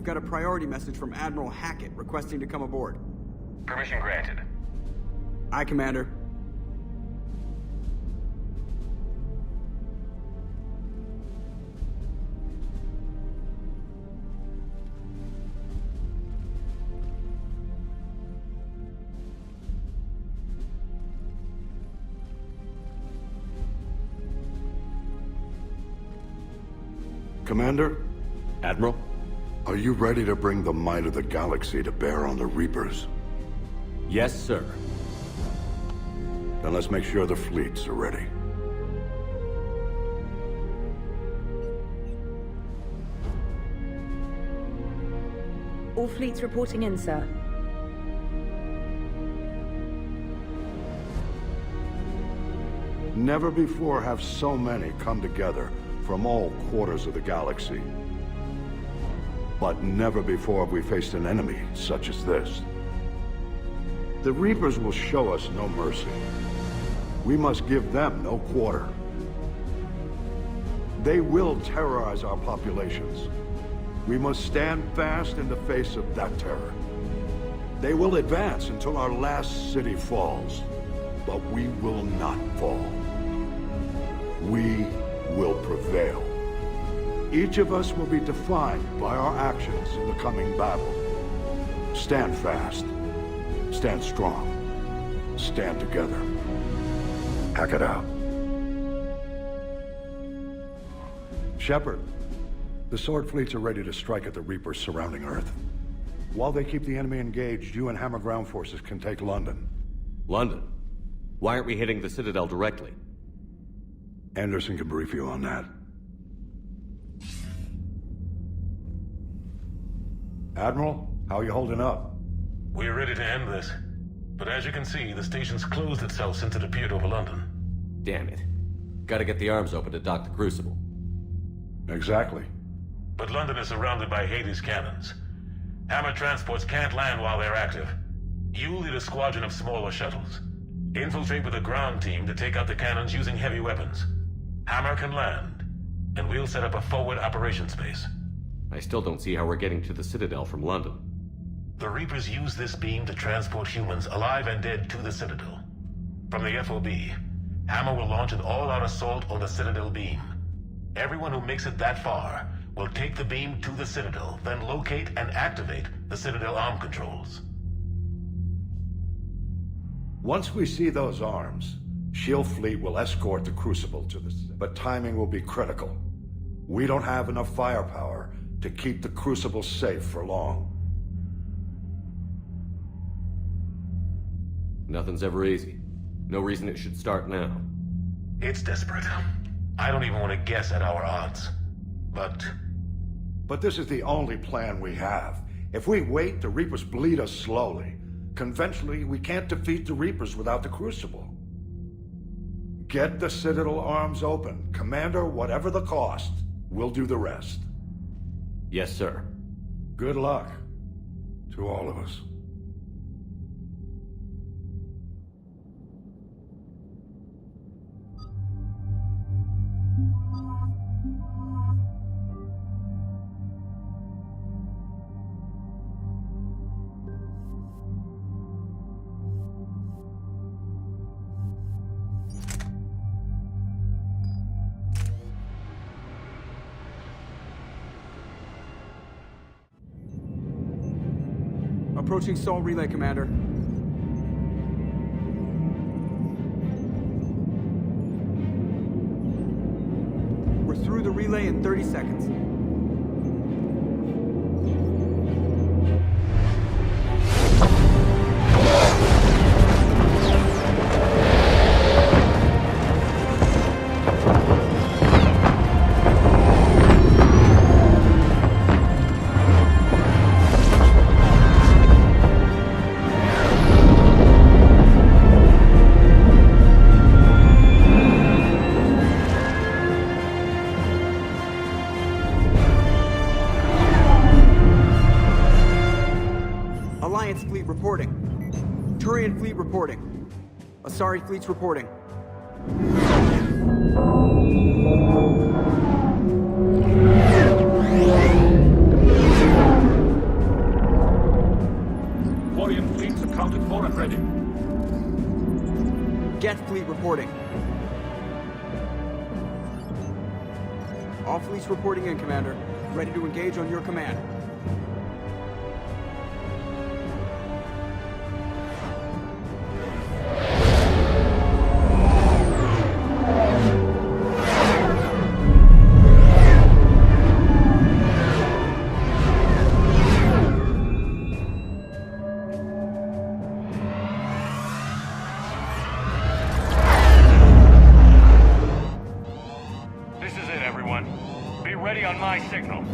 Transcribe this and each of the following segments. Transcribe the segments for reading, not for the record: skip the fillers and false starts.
You've got a priority message from Admiral Hackett requesting to come aboard. Permission granted. Aye, Commander. Commander? Admiral? Are you ready to bring the might of the galaxy to bear on the Reapers? Yes, sir. Then let's make sure the fleets are ready. All fleets reporting in, sir. Never before have so many come together from all quarters of the galaxy. But never before have we faced an enemy such as this. The Reapers will show us no mercy. We must give them no quarter. They will terrorize our populations. We must stand fast in the face of that terror. They will advance until our last city falls, but we will not fall. We will prevail. Each of us will be defined by our actions in the coming battle. Stand fast. Stand strong. Stand together. Hack it out. Shepard, the Sword fleets are ready to strike at the Reapers surrounding Earth. While they keep the enemy engaged, you and Hammer ground forces can take London. London? Why aren't we hitting the Citadel directly? Anderson can brief you on that. Admiral, how are you holding up? We're ready to end this. But as you can see, the station's closed itself since it appeared over London. Damn it. Gotta get the arms open to dock the Crucible. Exactly. But London is surrounded by Hades cannons. Hammer transports can't land while they're active. You lead a squadron of smaller shuttles. Infiltrate with a ground team to take out the cannons using heavy weapons. Hammer can land, and we'll set up a forward operations base. I still don't see how we're getting to the Citadel from London. The Reapers use this beam to transport humans, alive and dead, to the Citadel. From the FOB, Hammer will launch an all-out assault on the Citadel beam. Everyone who makes it that far will take the beam to the Citadel, then locate and activate the Citadel arm controls. Once we see those arms, SHIELD fleet will escort the Crucible to the Citadel. But timing will be critical. We don't have enough firepower to keep the Crucible safe for long. Nothing's ever easy. No reason it should start now. It's desperate. I don't even want to guess at our odds. But this is the only plan we have. If we wait, the Reapers bleed us slowly. Conventionally, we can't defeat the Reapers without the Crucible. Get the Citadel arms open. Commander, whatever the cost, we'll do the rest. Yes, sir. Good luck to all of us. Approaching Sol Relay, Commander. We're through the relay in 30 seconds. Alliance fleet reporting. Turian fleet reporting. Asari fleets reporting. All fleets reporting in, Commander. Ready to engage on your command. This is it, everyone. Be ready on my signal.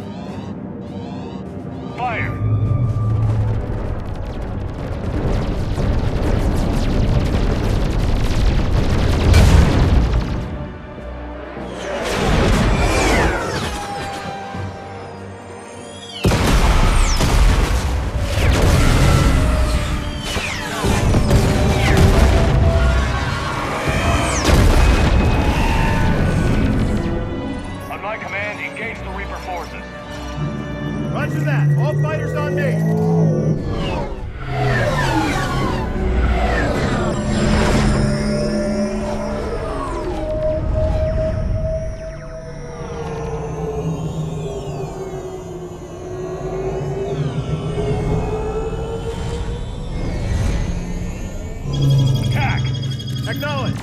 Fire! On my command, engage the Reaper forces. Roger that. All fighters on me. Attack! Acknowledge.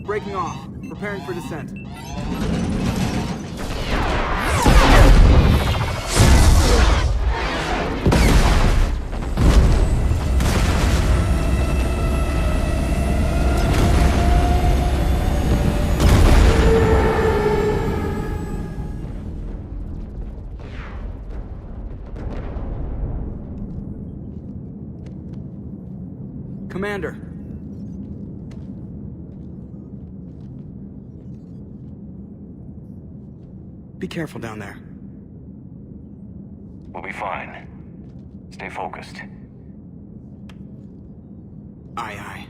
Breaking off. Preparing for descent. Commander. Be careful down there. We'll be fine. Stay focused. Aye, aye.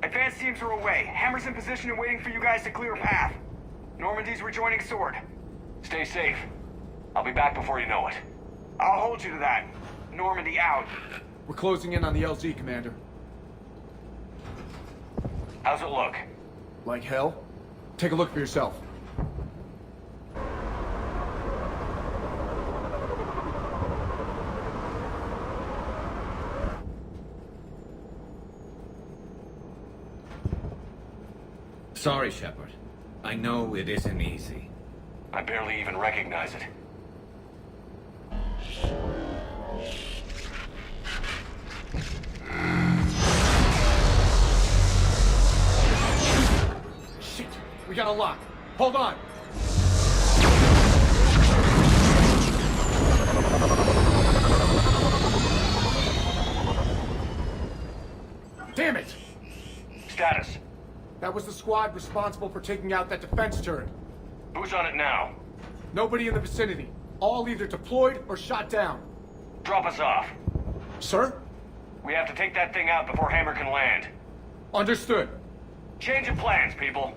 Advanced teams are away. Hammer's in position and waiting for you guys to clear a path. Normandy's rejoining Sword. Stay safe. I'll be back before you know it. I'll hold you to that. Normandy out. We're closing in on the LZ, Commander. How's it look? Like hell? Take a look for yourself. Sorry, Shepard. I know it isn't easy. I barely even recognize it. Shit! We got a lock. Hold on! Damn it! Status. That was the squad responsible for taking out that defense turret. Who's on it now? Nobody in the vicinity. All either deployed or shot down. Drop us off. Sir? We have to take that thing out before Hammer can land. Understood. Change of plans, people.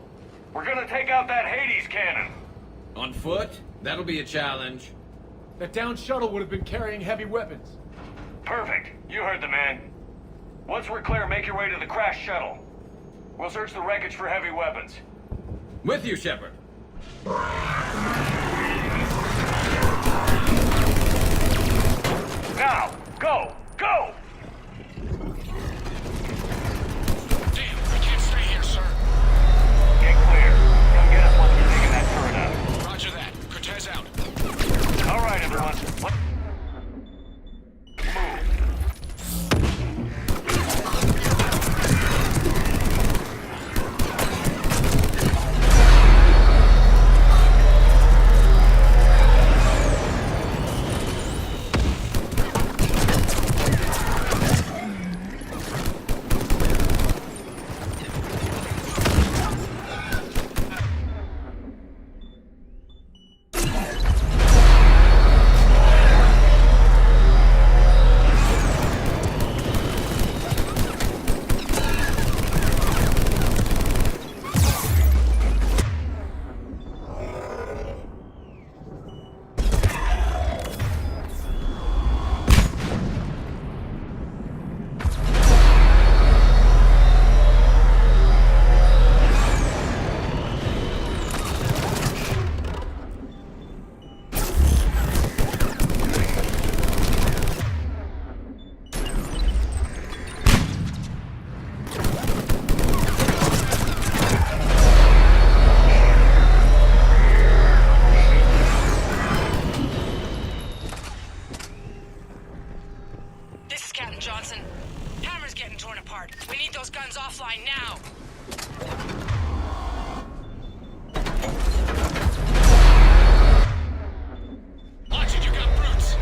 We're gonna take out that Hades cannon. On foot? That'll be a challenge. That downed shuttle would have been carrying heavy weapons. Perfect. You heard the man. Once we're clear, make your way to the crashed shuttle. We'll search the wreckage for heavy weapons. With you, Shepard. Now! Go! Go! Damn, I can't stay here, sir. offline now! Watch it, you got brutes!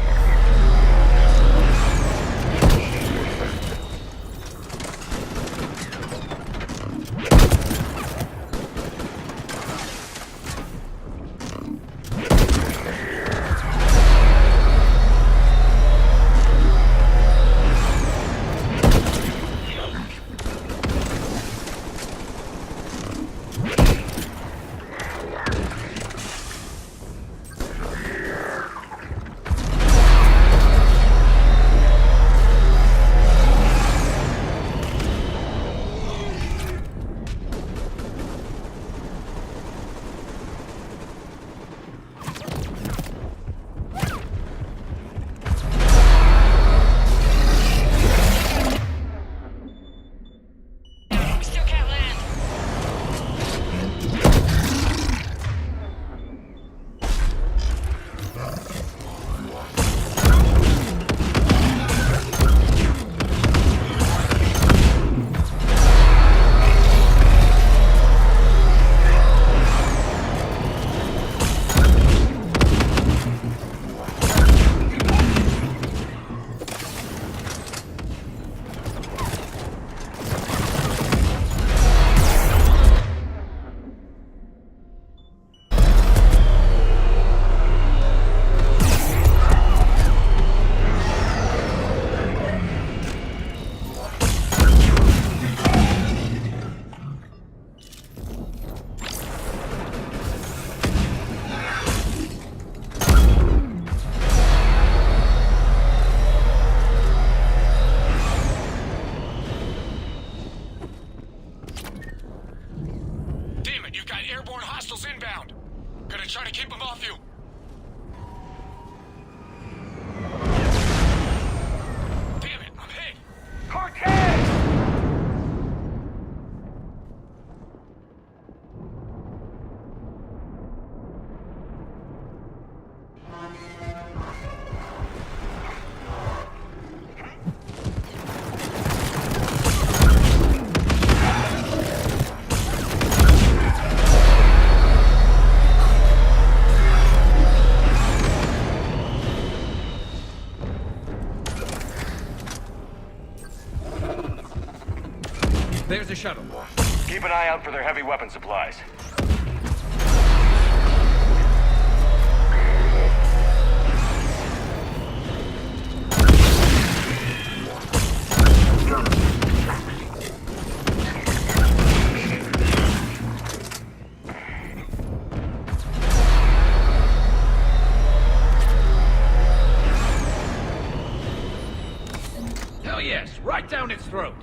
Airborne hostiles inbound. Gonna try to keep them off you. Damn it, I'm hit. Cortez! There's the shuttle. Keep an eye out for their heavy weapon supplies. Hell yes, right down its throat.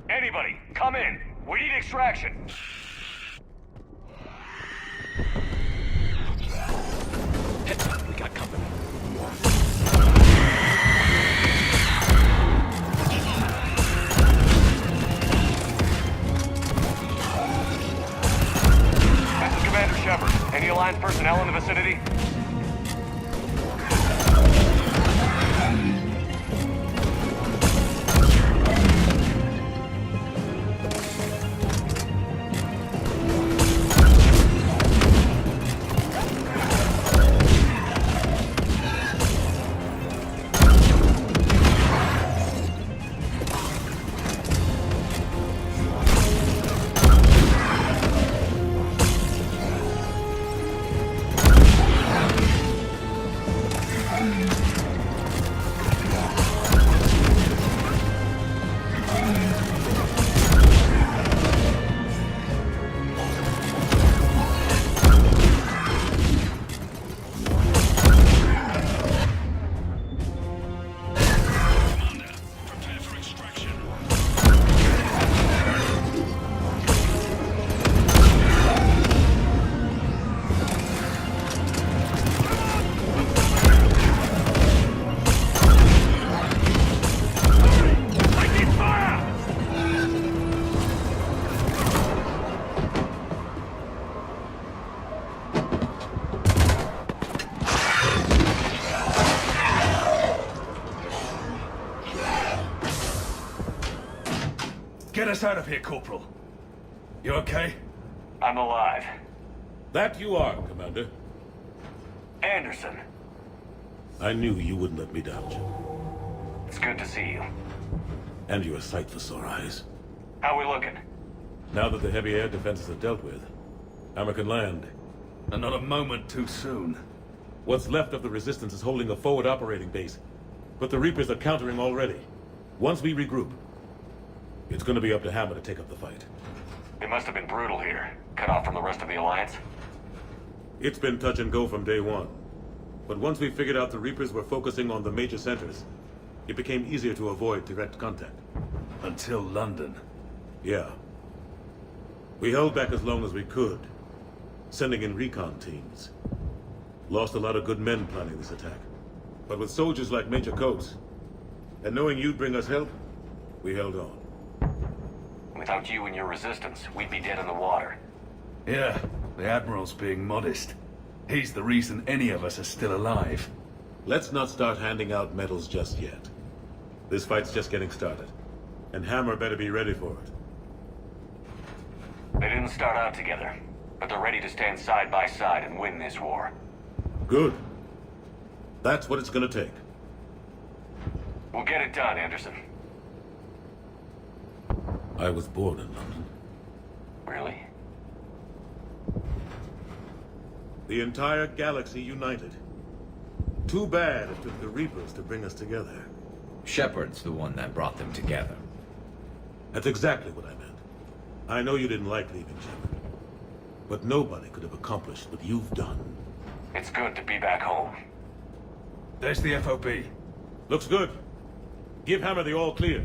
Anybody, come in. We need extraction. We got company. This is Commander Shepard. Any Alliance personnel in the vicinity? us out of here, Corporal. You okay? I'm alive. That you are, Commander. Anderson, I knew you wouldn't let me down, Jim. it's good to see you. And you're a sight for sore eyes. How we looking? Now that the heavy air defenses are dealt with, Hammer can land. And not a moment too soon. What's left of the Resistance is holding a forward operating base, but the Reapers are countering already. Once we regroup, it's gonna be up to Hammer to take up the fight. They must have been brutal here. Cut off from the rest of the Alliance. It's been touch and go from day one. But once we figured out the Reapers were focusing on the major centers, it became easier to avoid direct contact. Until London. Yeah. We held back as long as we could, sending in recon teams. Lost a lot of good men planning this attack. But with soldiers like Major Coates, and knowing you'd bring us help, we held on. Without you and your Resistance, we'd be dead in the water. Yeah, the Admiral's being modest. He's the reason any of us are still alive. Let's not start handing out medals just yet. This fight's just getting started, and Hammer better be ready for it. They didn't start out together, but they're ready to stand side by side and win this war. Good. That's what it's gonna take. We'll get it done, Anderson. I was born in London. Really? The entire galaxy united. Too bad it took the Reapers to bring us together. Shepard's the one that brought them together. That's exactly what I meant. I know you didn't like leaving, Shepard. But nobody could have accomplished what you've done. It's good to be back home. There's the FOB. Looks good. Give Hammer the all clear.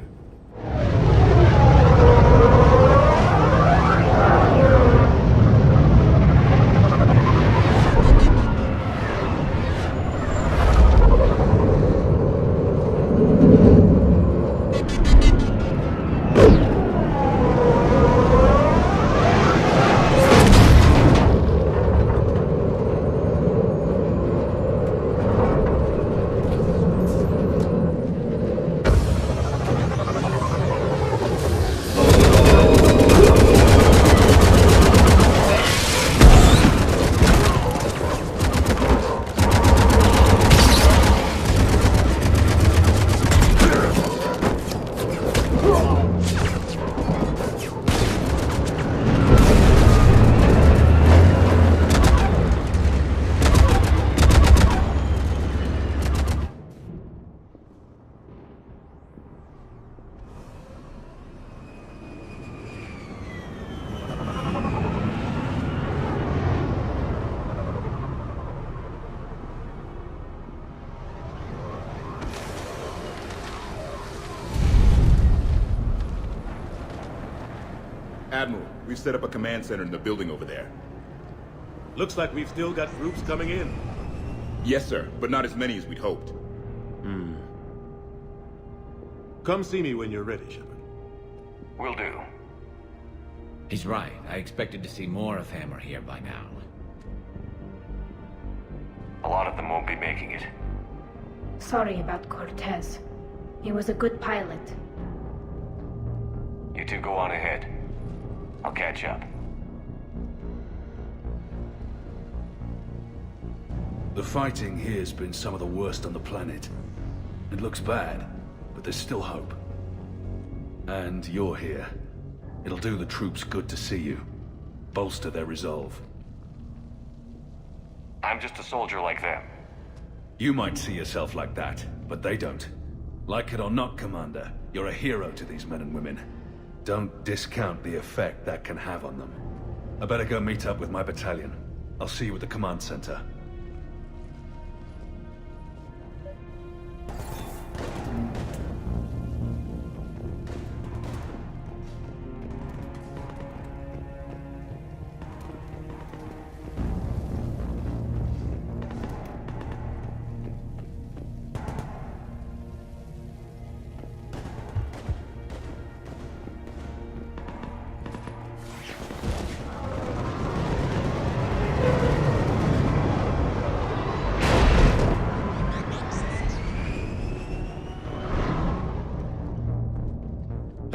Admiral, we've set up a command center in the building over there. Looks like we've still got groups coming in. Yes, sir, but not as many as we'd hoped. Come see me when you're ready, Shepard. Will do. He's right. I expected to see more of Hammer here by now. A lot of them won't be making it. Sorry about Cortez. He was a good pilot. You two go on ahead. I'll catch up. The fighting here's been some of the worst on the planet. It looks bad, but there's still hope. And you're here. It'll do the troops good to see you. Bolster their resolve. I'm just a soldier like them. You might see yourself like that, but they don't. Like it or not, Commander, you're a hero to these men and women. Don't discount the effect that can have on them. I better go meet up with my battalion. I'll see you at the command center.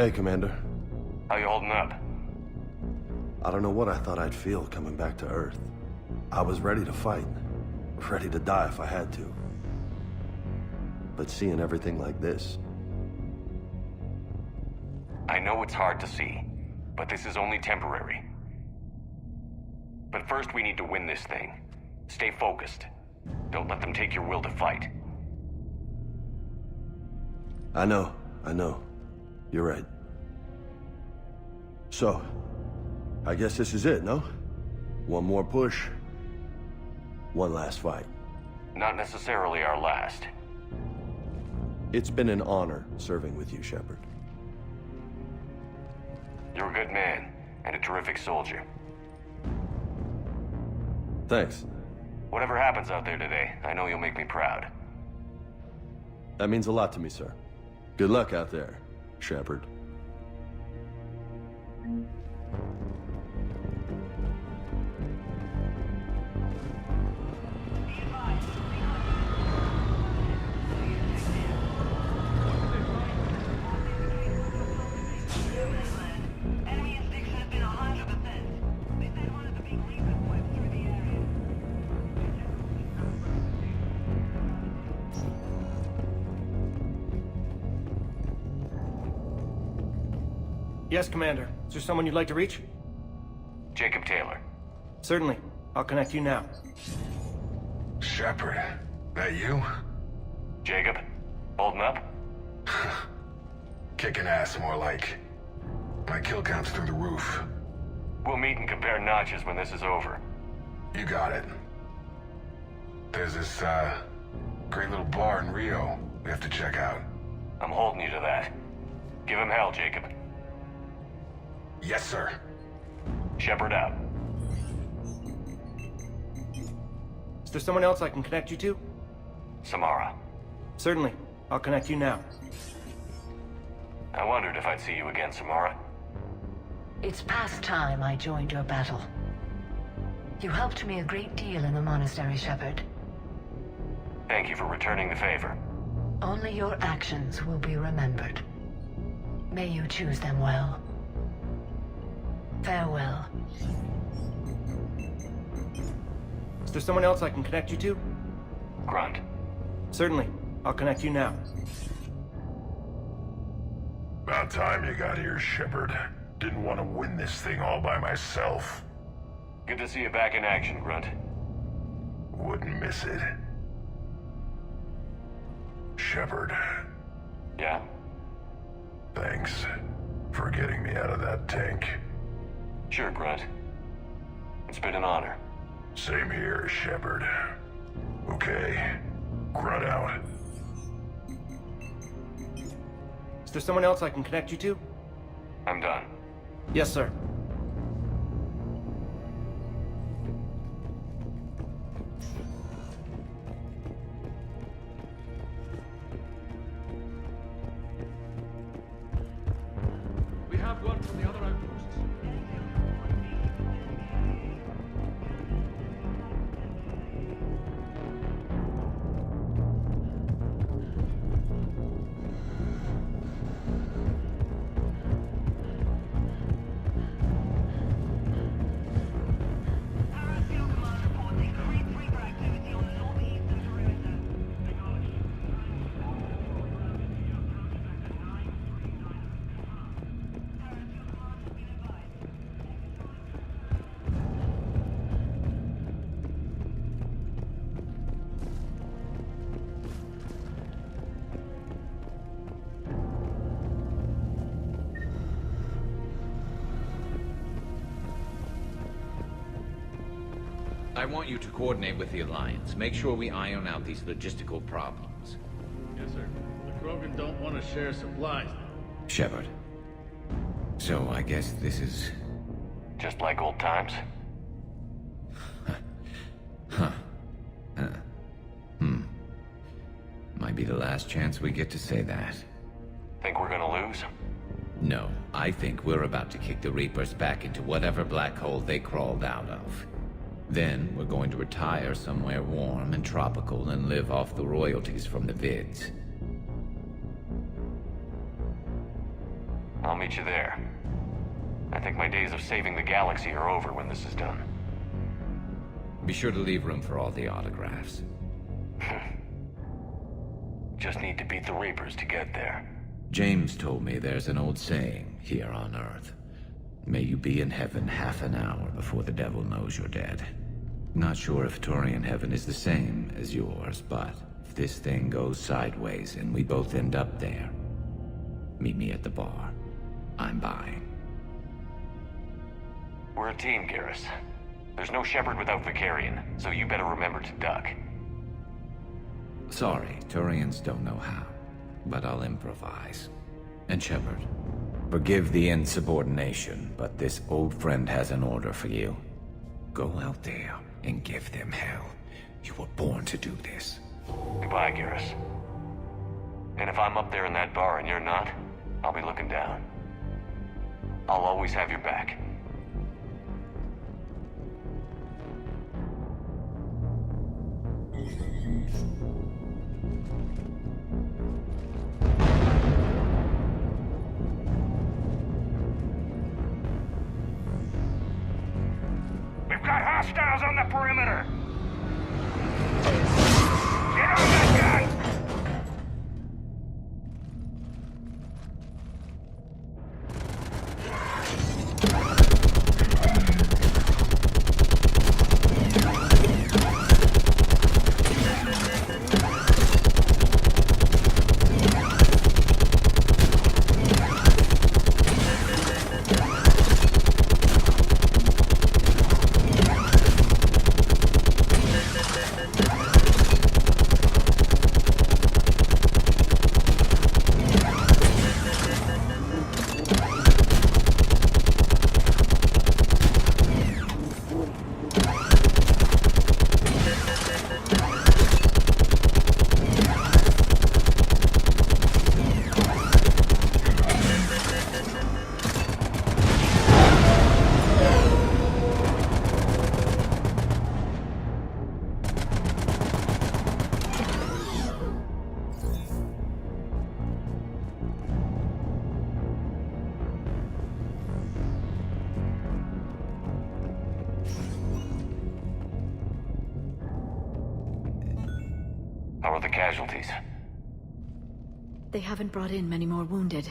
Hey, Commander. How you holding up? I don't know what I thought I'd feel coming back to Earth. I was ready to fight. Ready to die if I had to. But seeing everything like this... I know it's hard to see, but this is only temporary. But first we need to win this thing. Stay focused. Don't let them take your will to fight. I know. You're right. So, I guess this is it, no? One more push. One last fight. Not necessarily our last. It's been an honor serving with you, Shepard. You're a good man, and a terrific soldier. Thanks. Whatever happens out there today, I know you'll make me proud. That means a lot to me, sir. Good luck out there, Shepard. Yes, Commander. Is there someone you'd like to reach? Jacob Taylor. Certainly. I'll connect you now. Shepard, that you? Jacob, holding up? Kicking ass, more like. My kill count's through the roof. We'll meet and compare notches when this is over. You got it. There's this, great little bar in Rio we have to check out. I'm holding you to that. Give him hell, Jacob. Yes, sir. Shepard out. Is there someone else I can connect you to? Samara. Certainly. I'll connect you now. I wondered if I'd see you again, Samara. It's past time I joined your battle. You helped me a great deal in the monastery, Shepard. Thank you for returning the favor. Only your actions will be remembered. May you choose them well. Farewell. Is there someone else I can connect you to? Grunt. Certainly. I'll connect you now. About time you got here, Shepard. Didn't want to win this thing all by myself. Good to see you back in action, Grunt. Wouldn't miss it. Shepard. Yeah? Thanks for getting me out of that tank. Sure, Grunt. It's been an honor. Same here, Shepard. Okay. Grunt out. Is there someone else I can connect you to? I'm done. Yes, sir. We have one from the other outposts. I want you to coordinate with the Alliance. Make sure we iron out these logistical problems. Yes, sir. The Krogan don't want to share supplies. Shepard. So I guess this is... Just like old times? Might be the last chance we get to say that. Think we're gonna lose? No, I think we're about to kick the Reapers back into whatever black hole they crawled out of. Then we're going to retire somewhere warm and tropical and live off the royalties from the vids. I'll meet you there. think my days of saving the galaxy are over when this is done. Be sure to leave room for all the autographs. Just need to beat the Reapers to get there. James told me there's an old saying here on Earth. May you be in heaven half an hour before the devil knows you're dead. Not sure if Turian heaven is the same as yours, but if this thing goes sideways and we both end up there, meet me at the bar. I'm buying. We're a team, Garrus. There's no Shepard without Vicarion, so you better remember to duck. Sorry, Turians don't know how, but I'll improvise. And Shepard, forgive the insubordination, but this old friend has an order for you. Go out there and give them hell. You were born to do this. Goodbye, Garrus. And if I'm up there in that bar and you're not, I'll be looking down. I'll always have your back. We've got hostiles on the perimeter! Get on that gun! How are the casualties? They haven't brought in many more wounded.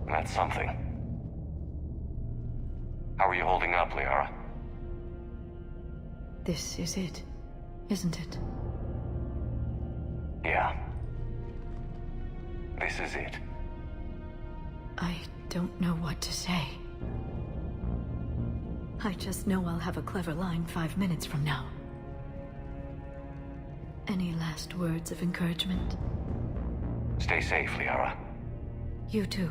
That's something. How are you holding up, Liara? This is it, isn't it? Yeah. This is it. I don't know what to say. I just know I'll have a clever line 5 minutes from now. Any last words of encouragement? Stay safe, Liara. You too.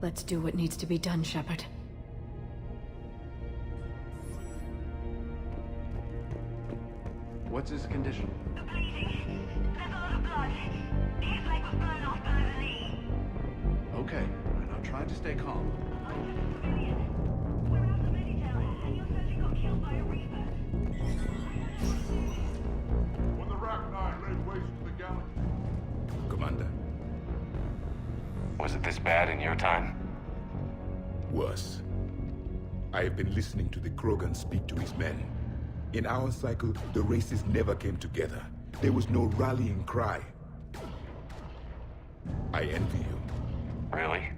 Let's do what needs to be done, Shepard. What's his condition? Okay, and I'm trying to stay calm. When the Rachni laid waste to the galaxy. Commander. Was it this bad in your time? Worse. I have been listening to the Krogan speak to his men. In our cycle, the races never came together. There was no rallying cry. I envy you. Really?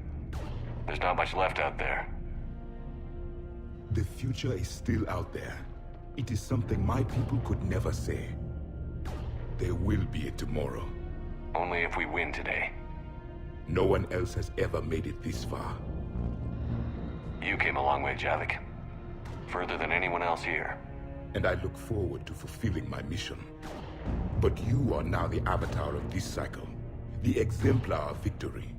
There's not much left out there. The future is still out there. It is something my people could never say. There will be a tomorrow. Only if we win today. No one else has ever made it this far. You came a long way, Javik. Further than anyone else here. And I look forward to fulfilling my mission. But you are now the avatar of this cycle. The exemplar of victory.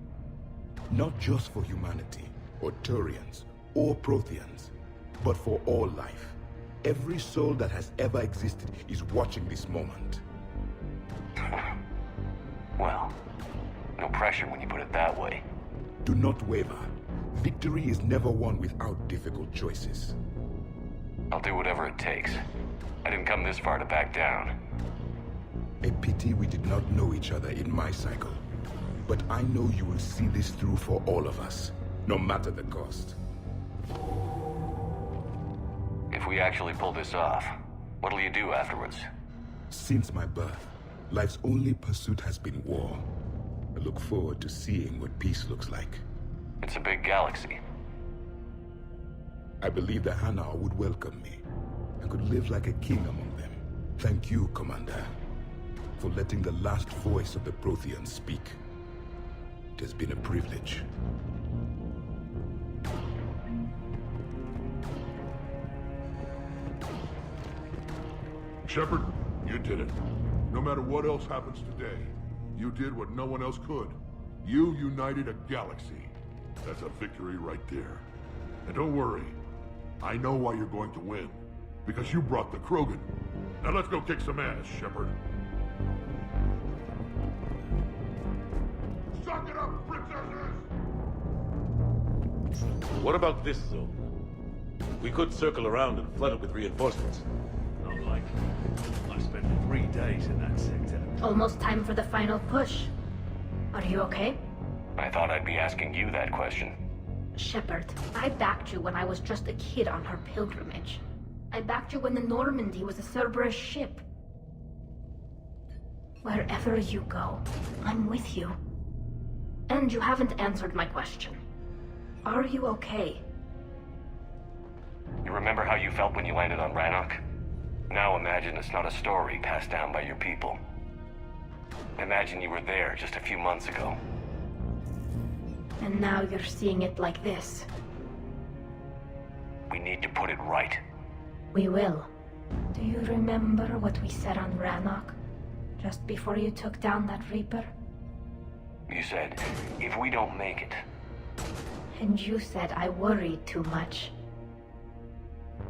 Not just for humanity, or Turians, or Protheans, but for all life. Every soul that has ever existed is watching this moment. Well, no pressure when you put it that way. Do not waver. Victory is never won without difficult choices. I'll do whatever it takes. I didn't come this far to back down. A pity we did not know each other in my cycle. But I know you will see this through for all of us. no matter the cost. If we actually pull this off, what'll you do afterwards? Since my birth, life's only pursuit has been war. I look forward to seeing what peace looks like. It's a big galaxy. I believe the Hanar would welcome me. I could live like a king among them. Thank you, Commander, for letting the last voice of the Protheans speak. It has been a privilege. Shepard, you did it. No matter what else happens today, you did what no one else could. You united a galaxy. That's a victory right there. And don't worry, I know why you're going to win. Because you brought the Krogan. Now let's go kick some ass, Shepard. Suck it up, princesses! What about this zone? We could circle around and flood it with reinforcements. Not like I spent 3 days in that sector. Almost time for the final push. Are you okay? I thought I'd be asking you that question. Shepard, I backed you when I was just a kid on her pilgrimage. I backed you when the Normandy was a Cerberus ship. Wherever you go, I'm with you. And you haven't answered my question. Are you okay? You remember how you felt when you landed on Rannoch? Now imagine it's not a story passed down by your people. Imagine you were there just a few months ago. And now you're seeing it like this. We need to put it right. We will. Do you remember what we said on Rannoch? Just before you took down that Reaper? You said, if we don't make it... And you said I worried too much.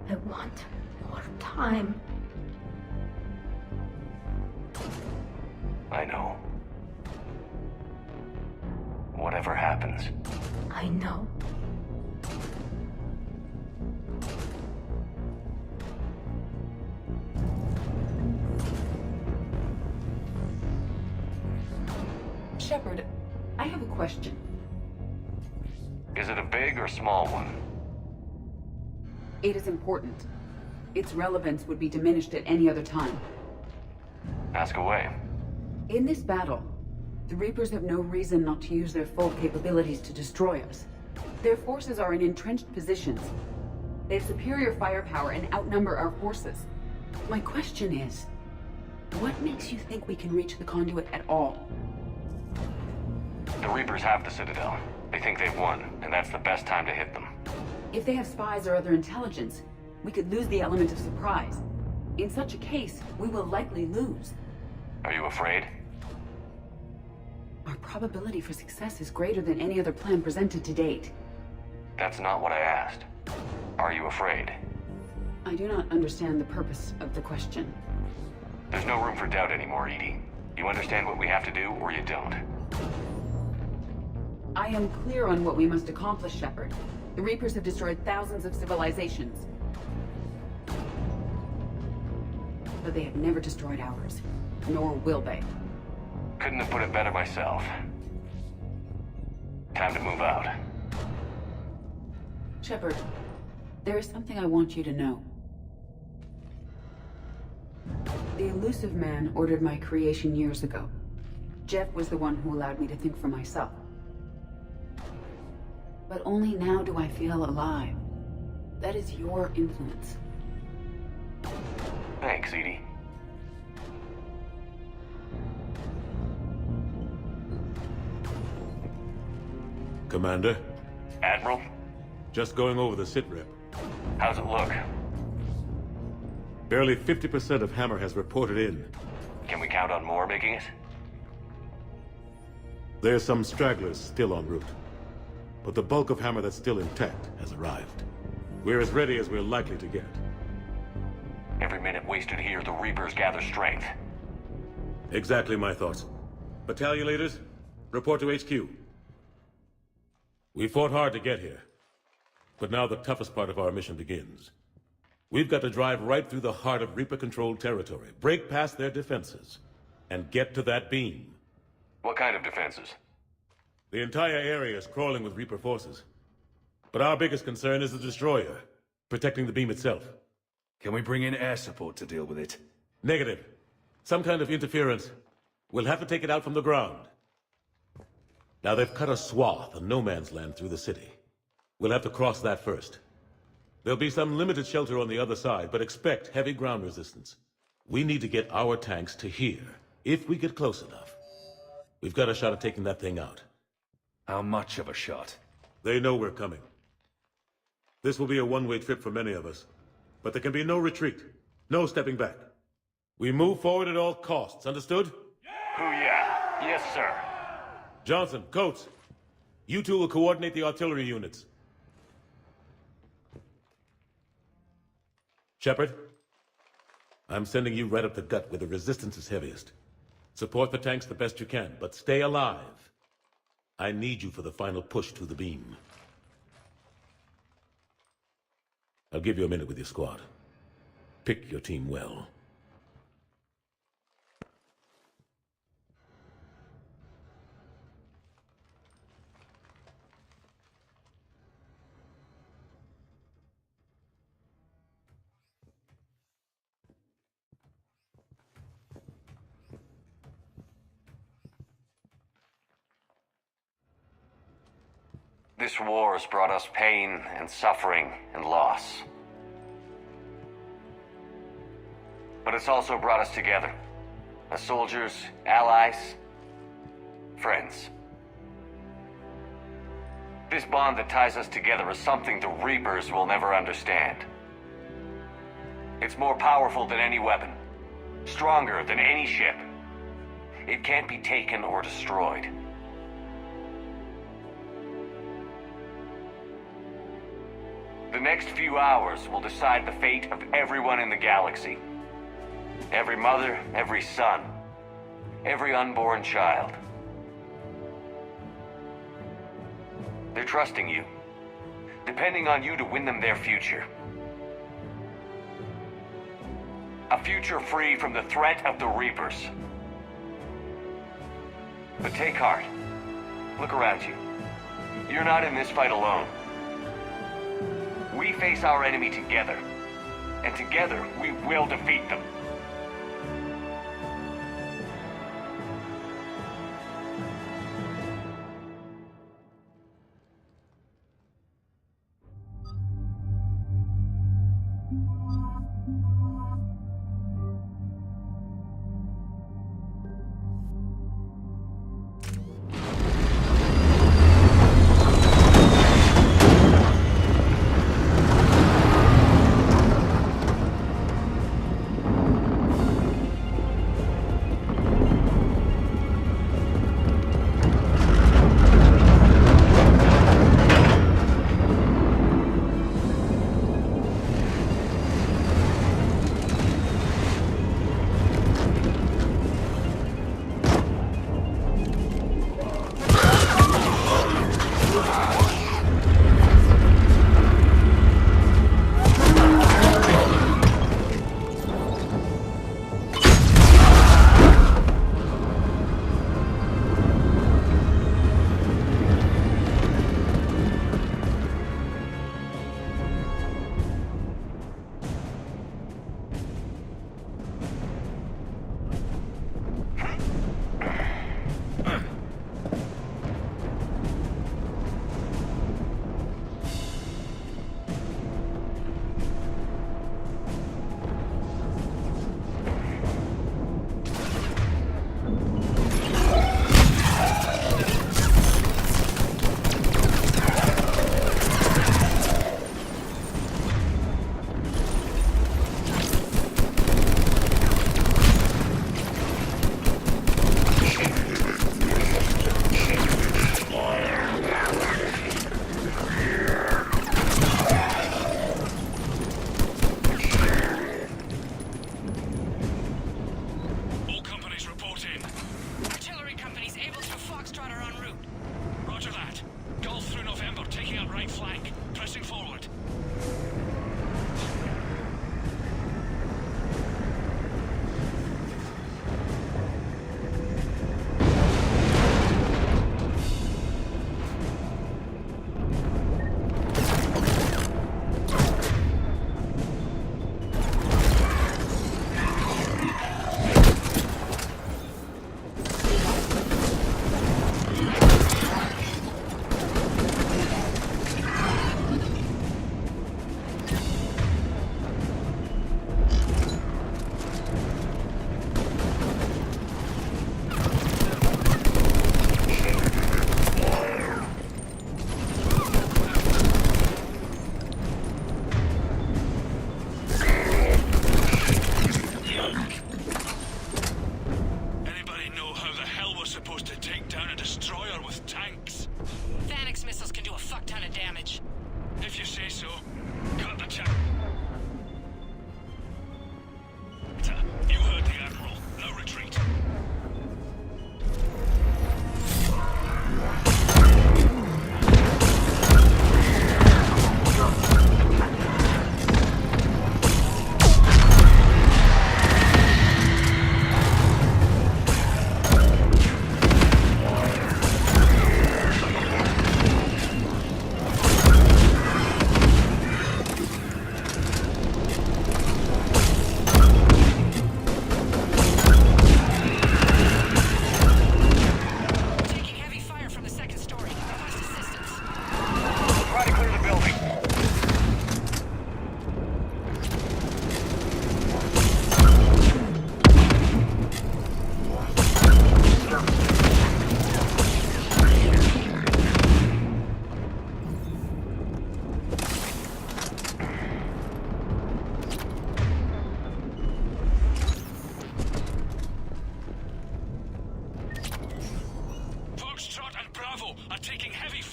I want more time. I know. Whatever happens. I know. Shepard, I have a question. Is it a big or small one? It is important. Its relevance would be diminished at any other time. Ask away. In this battle, the Reapers have no reason not to use their full capabilities to destroy us. Their forces are in entrenched positions. They have superior firepower and outnumber our forces. My question is, what makes you think we can reach the conduit at all? The Reapers have the Citadel. They think they've won, and that's the best time to hit them. If they have spies or other intelligence, we could lose the element of surprise. In such a case, we will likely lose. Are you afraid? Our probability for success is greater than any other plan presented to date. That's not what I asked. Are you afraid? I do not understand the purpose of the question. There's no room for doubt anymore, Edie. You understand what we have to do, or you don't. I am clear on what we must accomplish, Shepard. The Reapers have destroyed thousands of civilizations. But they have never destroyed ours. Nor will they. Couldn't have put it better myself. Time to move out. Shepard, there is something I want you to know. The Elusive Man ordered my creation years ago. Jeff was the one who allowed me to think for myself. But only now do I feel alive. That is your influence. Thanks, Edie. Commander? Admiral? Just going over the sitrep. How's it look? Barely 50% of Hammer has reported in. Can we count on more making it? There's some stragglers still en route. But the bulk of Hammer that's still intact has arrived. We're as ready as we're likely to get. Every minute wasted here, the Reapers gather strength. Exactly my thoughts. Battalion leaders, report to HQ. We fought hard to get here. But now the toughest part of our mission begins. We've got to drive right through the heart of Reaper-controlled territory, break past their defenses, and get to that beam. What kind of defenses? The entire area is crawling with Reaper forces. But our biggest concern is the destroyer, protecting the beam itself. Can we bring in air support to deal with it? Negative. Some kind of interference. We'll have to take it out from the ground. Now they've cut a swath of no man's land through the city. We'll have to cross that first. There'll be some limited shelter on the other side, but expect heavy ground resistance. We need to get our tanks to here, if we get close enough. We've got a shot at taking that thing out. How much of a shot? They know we're coming. This will be a one-way trip for many of us. But there can be no retreat. No stepping back. We move forward at all costs, understood? Booyah. Yes, sir. Johnson, Coates, you two will coordinate the artillery units. Shepard, I'm sending you right up the gut where the resistance is heaviest. Support the tanks the best you can, but stay alive. I need you for the final push to the beam. I'll give you a minute with your squad. Pick your team well. This war has brought us pain and suffering and loss. But it's also brought us together. As soldiers, allies, friends. This bond that ties us together is something the Reapers will never understand. It's more powerful than any weapon. Stronger than any ship. It can't be taken or destroyed. The next few hours will decide the fate of everyone in the galaxy. Every mother, every son, every unborn child. They're trusting you, depending on you to win them their future. A future free from the threat of the Reapers. But take heart. Look around you. You're not in this fight alone. We face our enemy together, and together we will defeat them.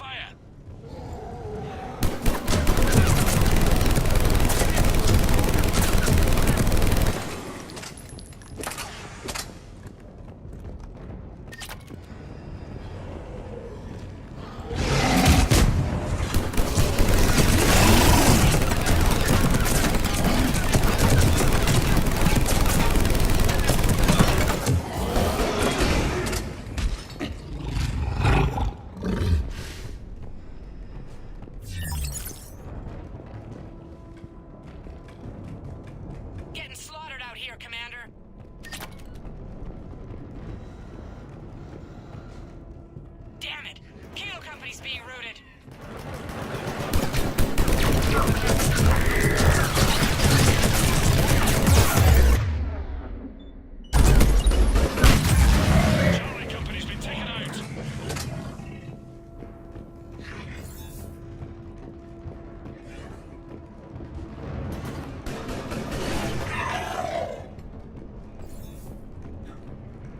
fire! Getting slaughtered out here, Commander. Damn it! Kilo Company's being routed. Charlie Company's been taken out.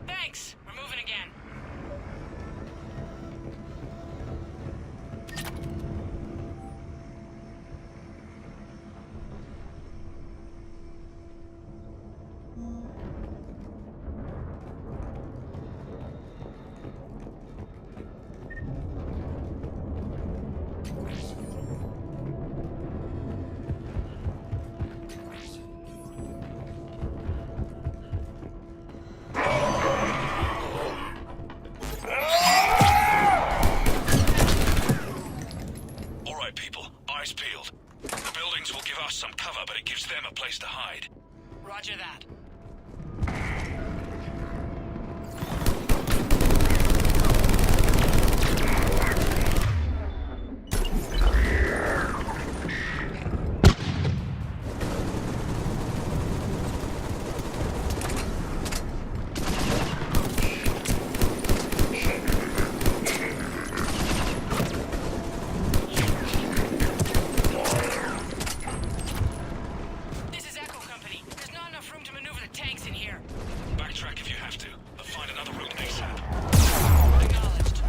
Thanks. We're moving again. All right, people. Eyes peeled. The buildings will give us some cover, but it gives them a place to hide. Roger that. This is Echo Company. There's not enough room to maneuver the tanks in here. Backtrack if you have to, but find another route ASAP. Acknowledged.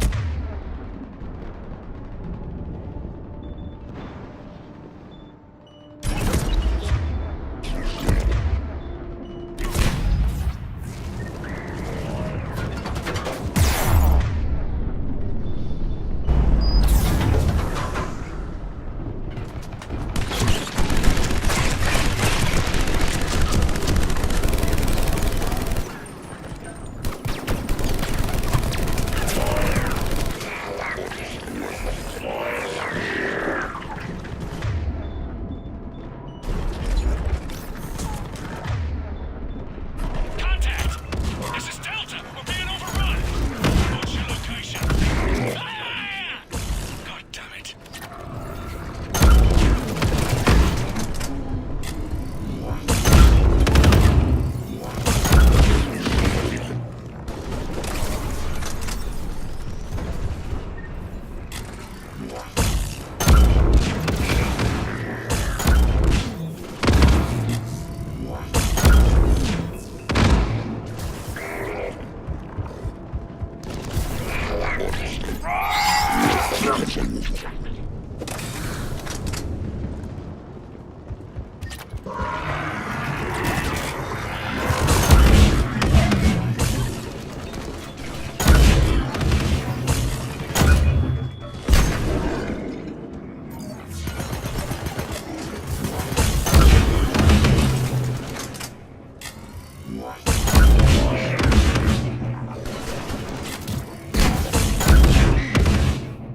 Contact! This is Delta! We're being overrun! What's your location? Ah! God damn it.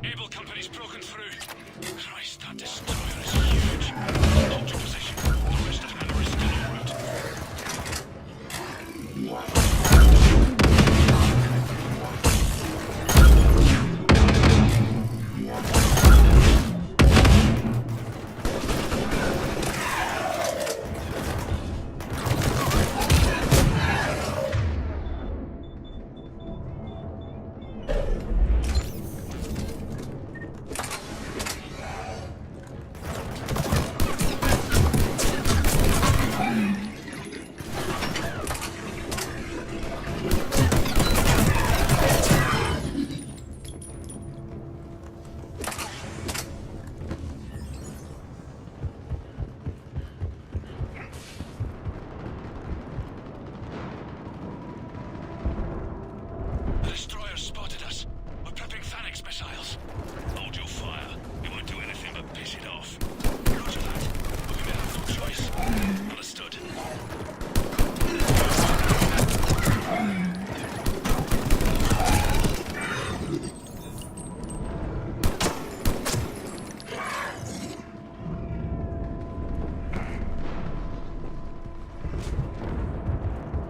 Able Company's broken through. Christ, that destroyer is huge. Hold your position. The rest of Hammer is still en route.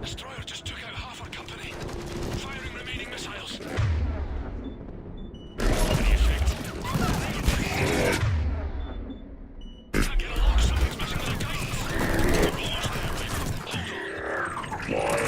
Destroyer just took out half our company. Firing remaining missiles. Any effect? Can't get along. Something's messing with our guidance. We're almost there, Reaper. Hold on.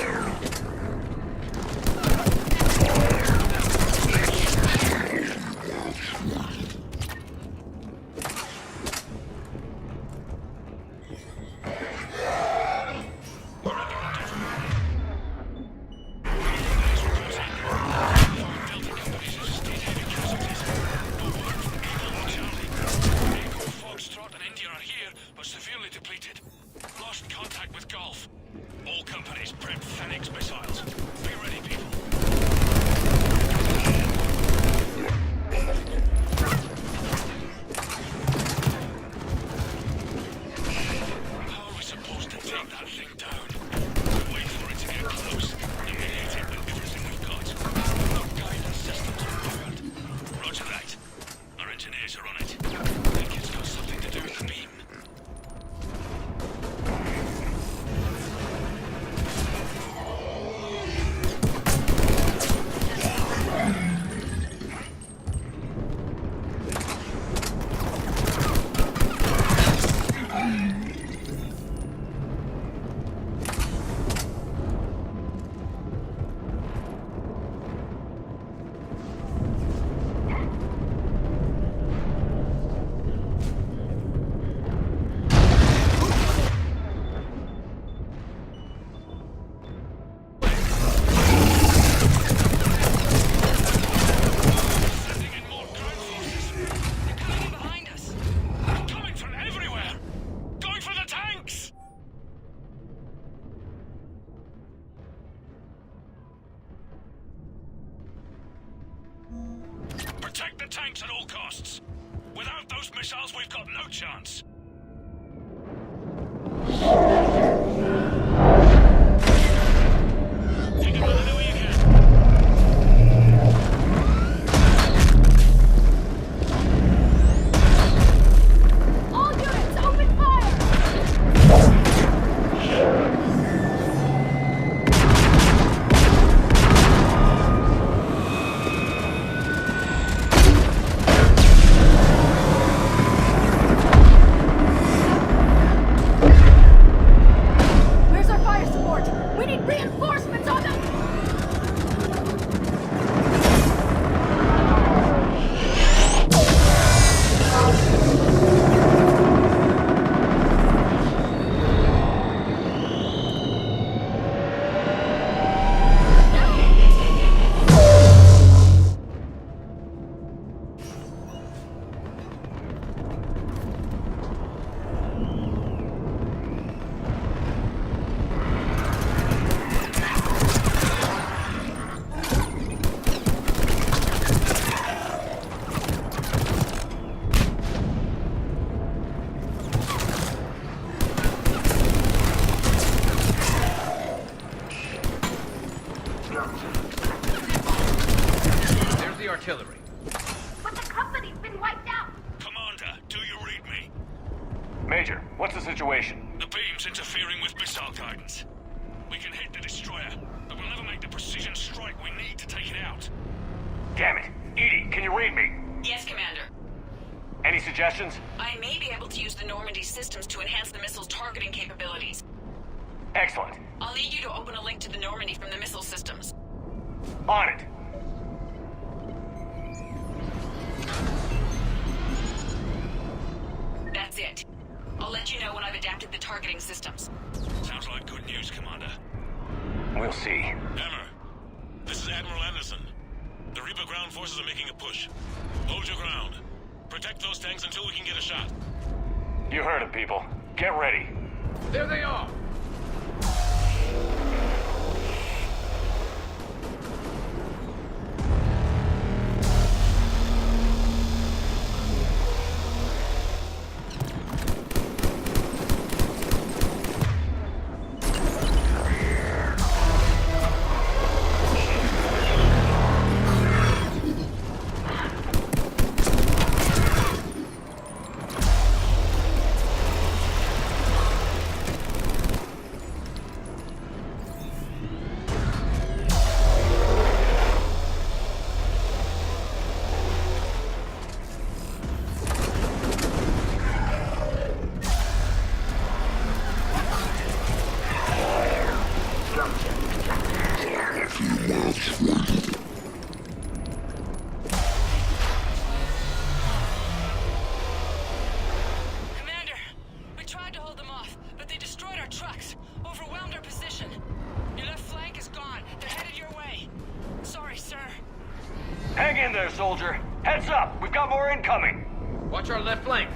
Protect the tanks at all costs. Without those missiles, we've got no chance. Take another way you can. All units, open fire! Artillery. But the company's been wiped out! Commander, do you read me? Major, what's the situation? The beam's interfering with missile guidance. We can hit the destroyer, but we'll never make the precision strike we need to take it out. Damn it. Edie, can you read me? Yes, Commander. Any suggestions? I may be able to use the Normandy systems to enhance the missile's targeting capabilities. Excellent. I'll need you to open a link to the Normandy from the missile systems. On it. That's it. I'll let you know when I've adapted the targeting systems. Sounds like good news, Commander. We'll see. Hammer, this is Admiral Anderson. The Reaper ground forces are making a push. Hold your ground. Protect those tanks until we can get a shot. You heard him, people. Get ready. There they are! Commander, we tried to hold them off, but they destroyed our trucks, overwhelmed our position. Your left flank is gone. They're headed your way. Sorry, sir. Hang in there, soldier. Heads up, we've got more incoming. Watch our left flank.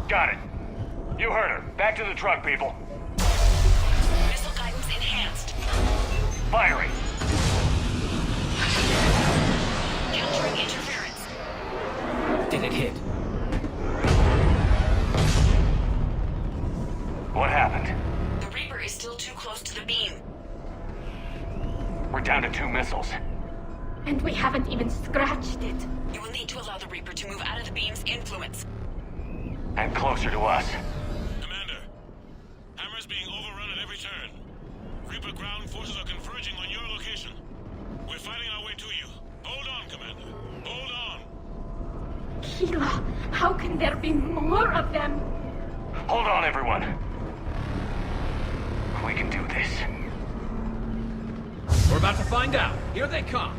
Got it. You heard her. Back to the truck, people. Missile guidance enhanced. Firing. Countering interference. Did it hit? What happened? The Reaper is still too close to the beam. We're down to 2 missiles. And we haven't even scratched it. You will need to allow the Reaper to move out of the beam's influence. And closer to us. Commander, Hammer's being overrun at every turn. Reaper ground forces are converging on your location. We're fighting our way to you. Hold on, Commander. Hold on. Keela, how can there be more of them? Hold on, everyone. We can do this. We're about to find out. Here they come.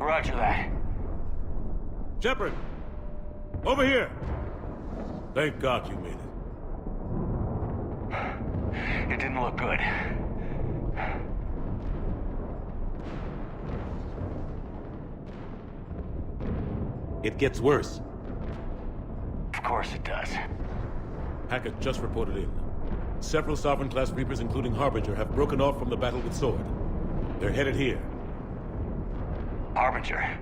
Roger that. Shepard! Over here! Thank God you made it. It didn't look good. It gets worse. Of course it does. Hackett just reported in. Several Sovereign-class Reapers, including Harbinger, have broken off from the battle with Sword. They're headed here. Harbinger?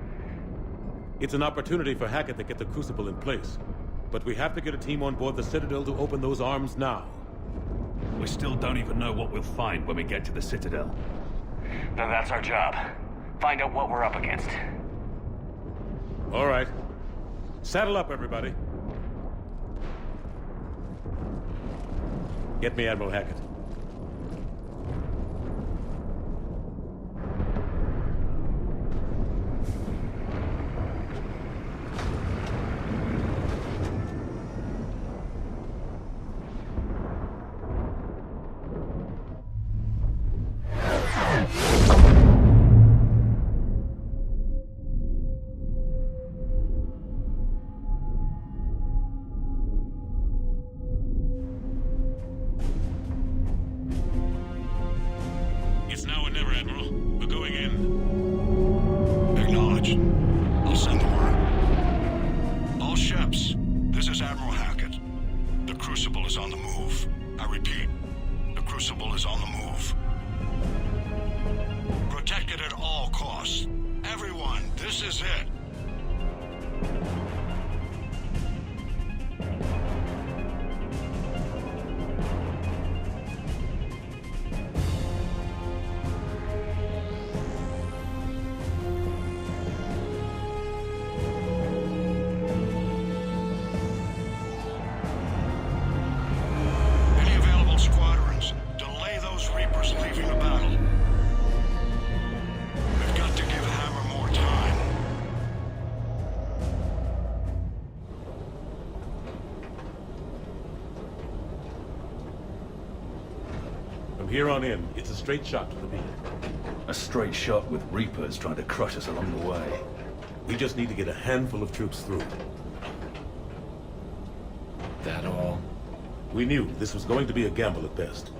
It's an opportunity for Hackett to get the Crucible in place. But we have to get a team on board the Citadel to open those arms now. We still don't even know what we'll find when we get to the Citadel. Then that's our job. Find out what we're up against. All right. Saddle up, everybody. Get me Admiral Hackett. From here on in, it's a straight shot to the beam. A straight shot with Reapers trying to crush us along the way. We just need to get a handful of troops through. That all? We knew this was going to be a gamble at best.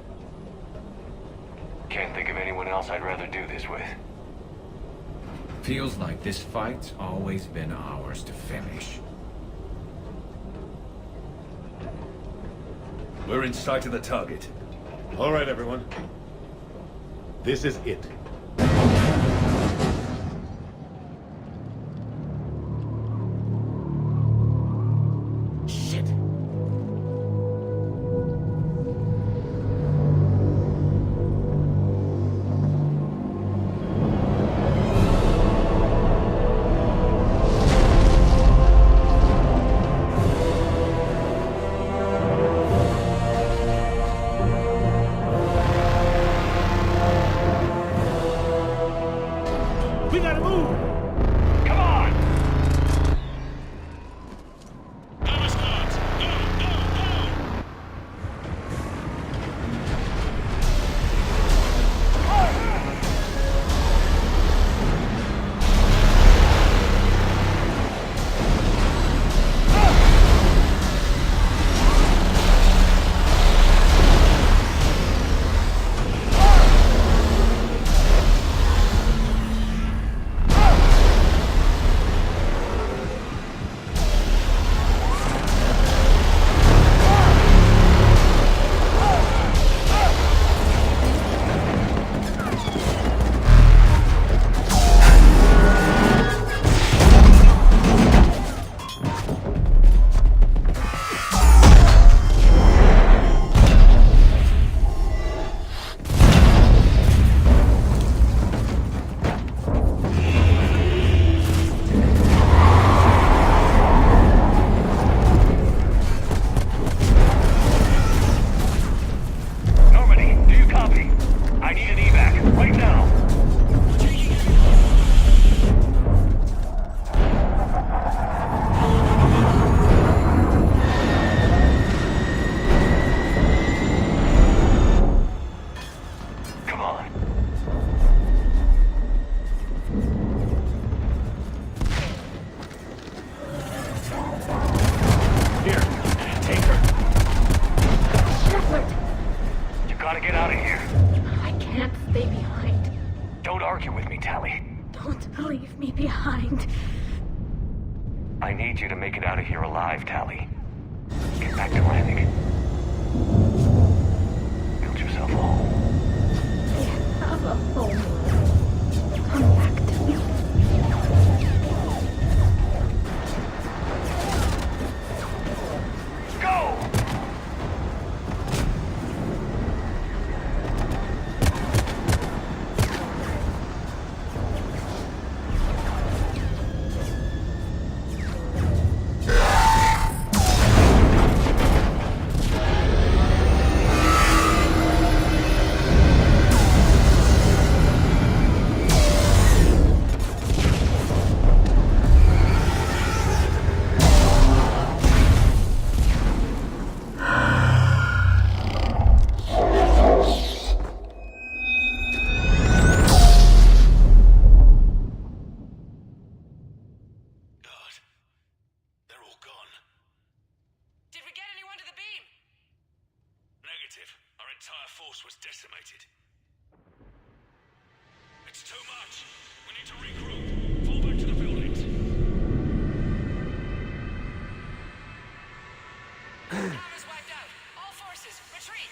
Can't think of anyone else I'd rather do this with. Feels like this fight's always been ours to finish. We're in sight of the target. All right, everyone. This is it. Shit! We gotta move! Come on! Hammer squads, go, go, go! Normandy, do you copy? I need an evac, right now. Come on. Here, take her. Shepard! You gotta get out of here. I can't stay behind. Don't argue with me, Tally. Don't leave me behind. I need you to make it out of here alive, Tally. Get back to landing. Build yourself a home. I have a home. Come back to me. Go! entire force was decimated. It's too much. We need to regroup. Fall back to the buildings. Alpha's wiped out. All forces, retreat.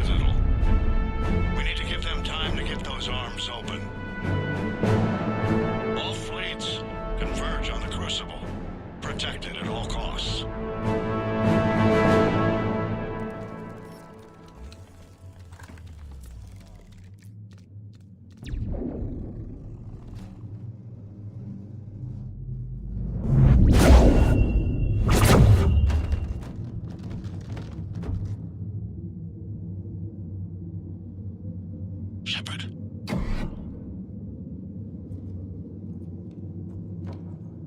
Citadel. We need to give them time to get those arms open. All fleets converge on the Crucible. Protect it at all costs. Shepard.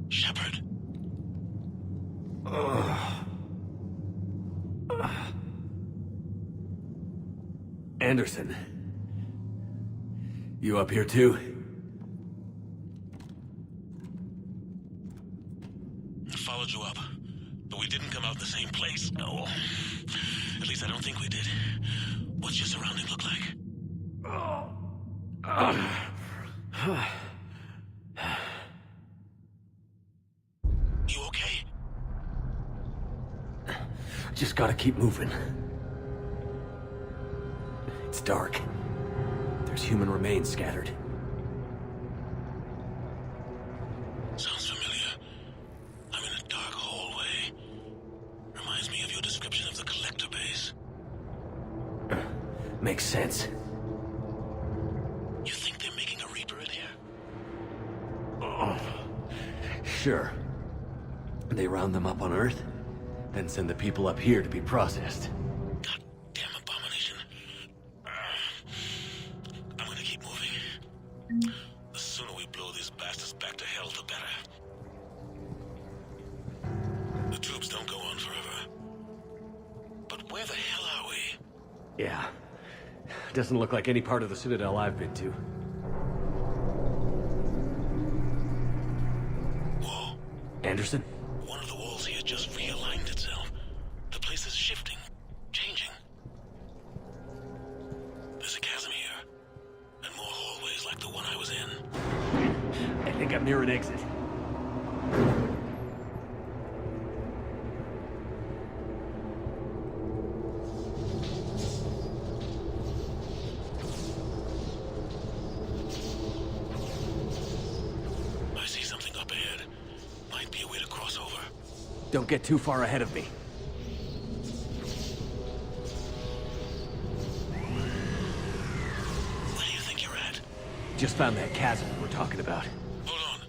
Shepard. Anderson. You up here too? I followed you up, but we didn't come out the same place. No. At least I don't think we did. What's your surrounding look like? You okay? Just gotta keep moving. It's dark. There's human remains scattered. Sounds familiar. I'm in a dark hallway. Reminds me of your description of the collector base. Makes sense. You think they're making a Reaper in here? Sure. They round them up on Earth, then send the people up here to be processed. Goddamn abomination. I'm gonna keep moving. The sooner we blow these bastards back to hell, the better. The troops don't go on forever. But where the hell are we? Yeah. Doesn't look like any part of the Citadel I've been to. Whoa. Anderson? One of the walls here just realigned itself. The place is shifting, changing. There's a chasm here, and more hallways like the one I was in. I think I'm near an exit. I see something up ahead. Might be a way to cross over. Don't get too far ahead of me. Where do you think you're at? Just found that chasm we were talking about. Hold on.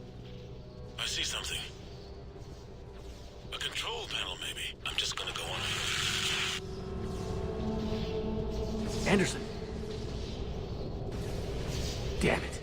I see something. A control panel, maybe. I'm just gonna go on here. Anderson! Damn it.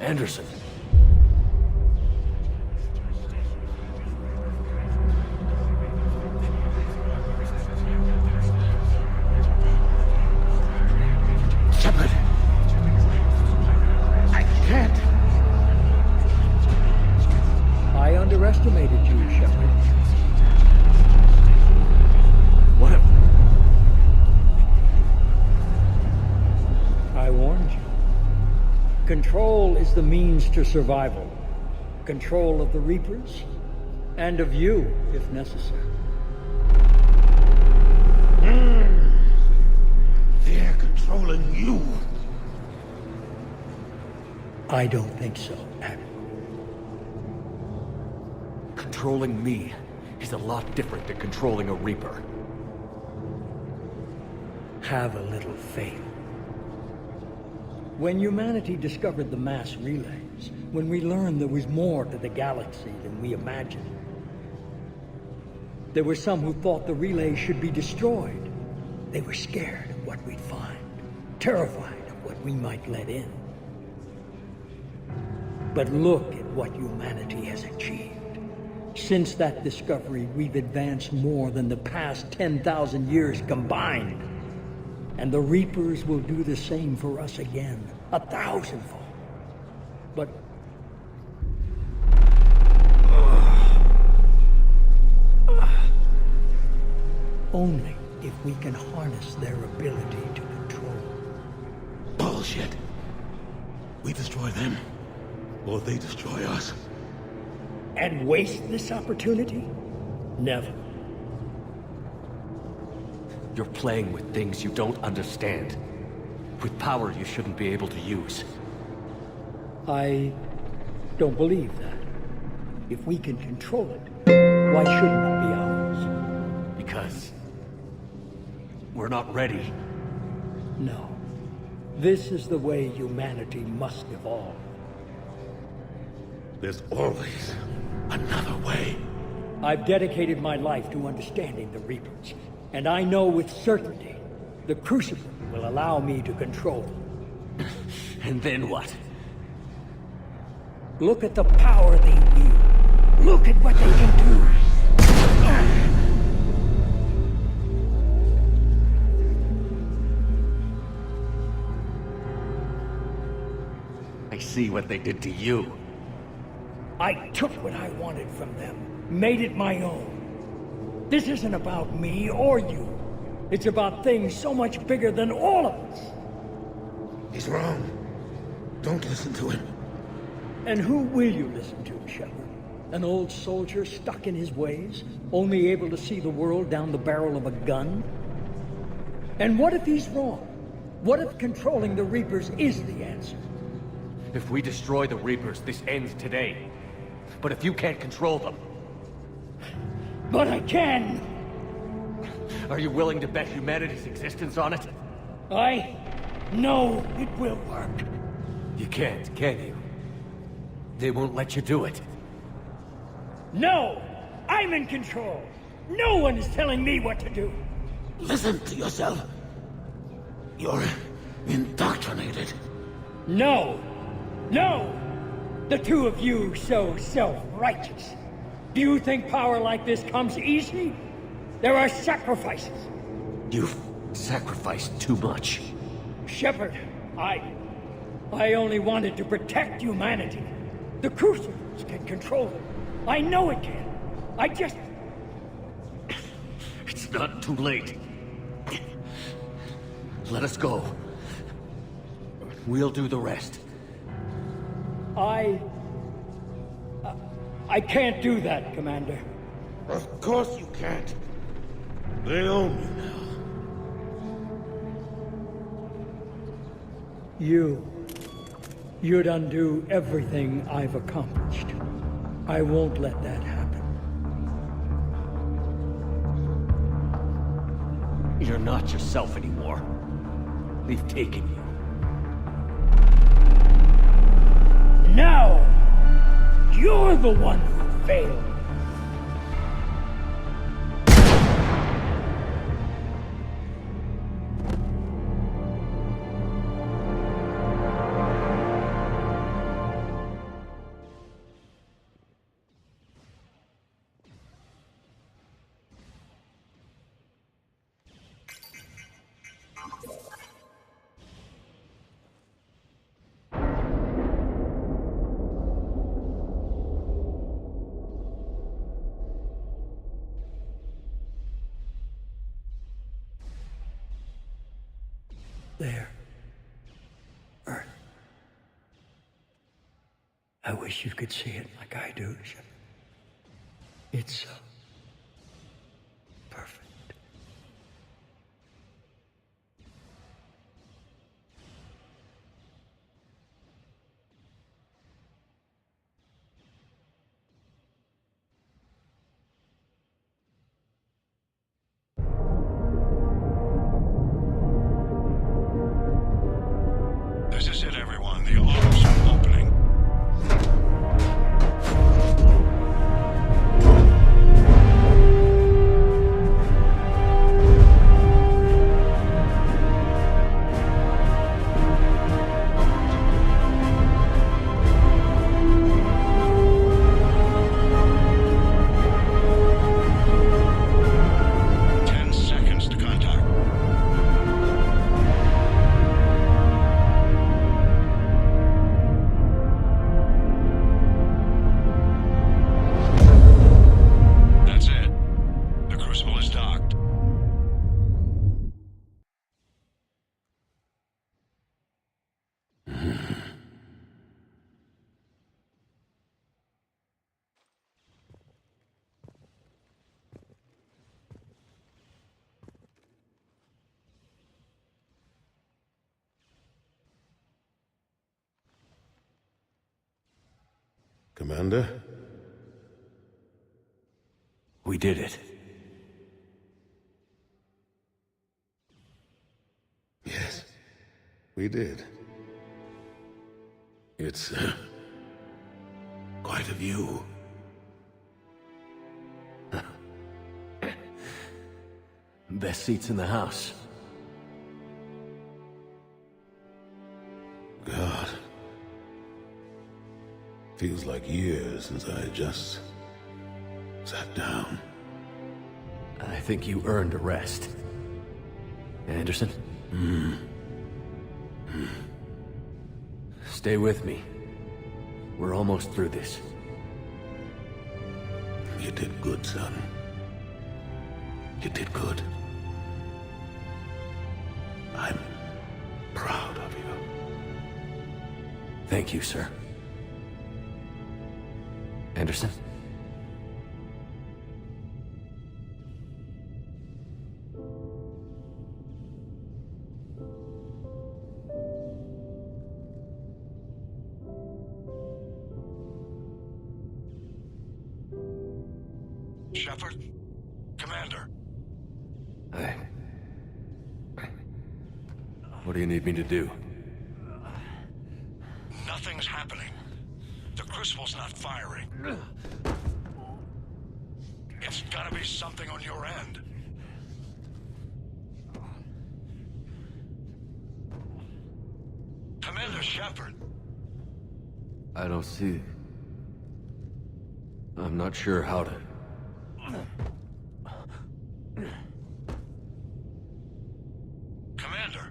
Anderson. Shepard! I can't! I underestimated you, Shepard. What if... I warned you. Control is the means to survival. Control of the Reapers, and of you, if necessary. They're controlling you. I don't think so, Adam. Controlling me is a lot different than controlling a Reaper. Have a little faith. When humanity discovered the mass relays, when we learned there was more to the galaxy than we imagined, there were some who thought the relays should be destroyed. They were scared of what we'd find, terrified of what we might let in. But look at what humanity has achieved. Since that discovery, we've advanced more than the past 10,000 years combined. And the Reapers will do the same for us again, 1,000-fold. But... only if we can harness their ability to control. Bullshit. We destroy them, or they destroy us. And waste this opportunity? Never. You're playing with things you don't understand. With power you shouldn't be able to use. I don't believe that. If we can control it, why shouldn't it be ours? Because... we're not ready. No. This is the way humanity must evolve. There's always another way. I've dedicated my life to understanding the Reapers, and I know with certainty the Crucible will allow me to control them. And then what? Look at the power they wield. Look at what they can do. I see what they did to you. I took what I wanted from them, made it my own. This isn't about me or you. It's about things so much bigger than all of us. He's wrong. Don't listen to him. And who will you listen to, Shepard? An old soldier stuck in his ways, only able to see the world down the barrel of a gun? And what if he's wrong? What if controlling the Reapers is the answer? If we destroy the Reapers, this ends today. But if you can't control them... But I can! Are you willing to bet humanity's existence on it? I know it will work. You can't, can you? They won't let you do it. No! I'm in control! No one is telling me what to do! Listen to yourself. You're indoctrinated. No! No! The two of you so self-righteous. Do you think power like this comes easy? There are sacrifices. You've sacrificed too much. Shepard, I only wanted to protect humanity. The Crucibles can control it. I know it can. I just... It's not too late. Let us go. We'll do the rest. I can't do that, Commander. Of course you can't. They own you now. You'd undo everything I've accomplished. I won't let that happen. You're not yourself anymore. They've taken you. Now, you're the one who failed. There. Earth. I wish you could see it like I do, Shepard. It's so perfect. This is it, everyone. The alarms are opening. Commander? We did it. Yes, we did. It's quite a view. Best seats in the house. God. Feels like years since I just sat down. I think you earned a rest. Anderson? Stay with me. We're almost through this. You did good, son. You did good. I'm proud of you. Thank you, sir. Anderson? Shepard? Commander? What do you need me to do? Nothing's happening. The crucible's not firing. It's gotta be something on your end. Commander Shepard. I don't see... I'm not sure how to... Commander.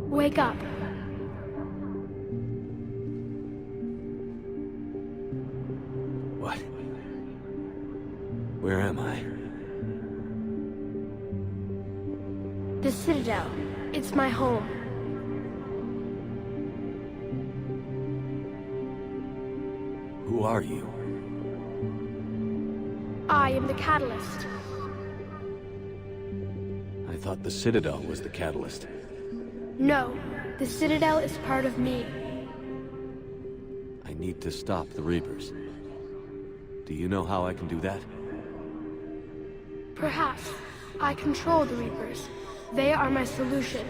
Wake up. What? Where am I? The Citadel. It's my home. Who are you? I am the Catalyst. I thought the Citadel was the catalyst. No, the Citadel is part of me. I need to stop the Reapers. Do you know how I can do that? Perhaps. I control the Reapers. They are my solution.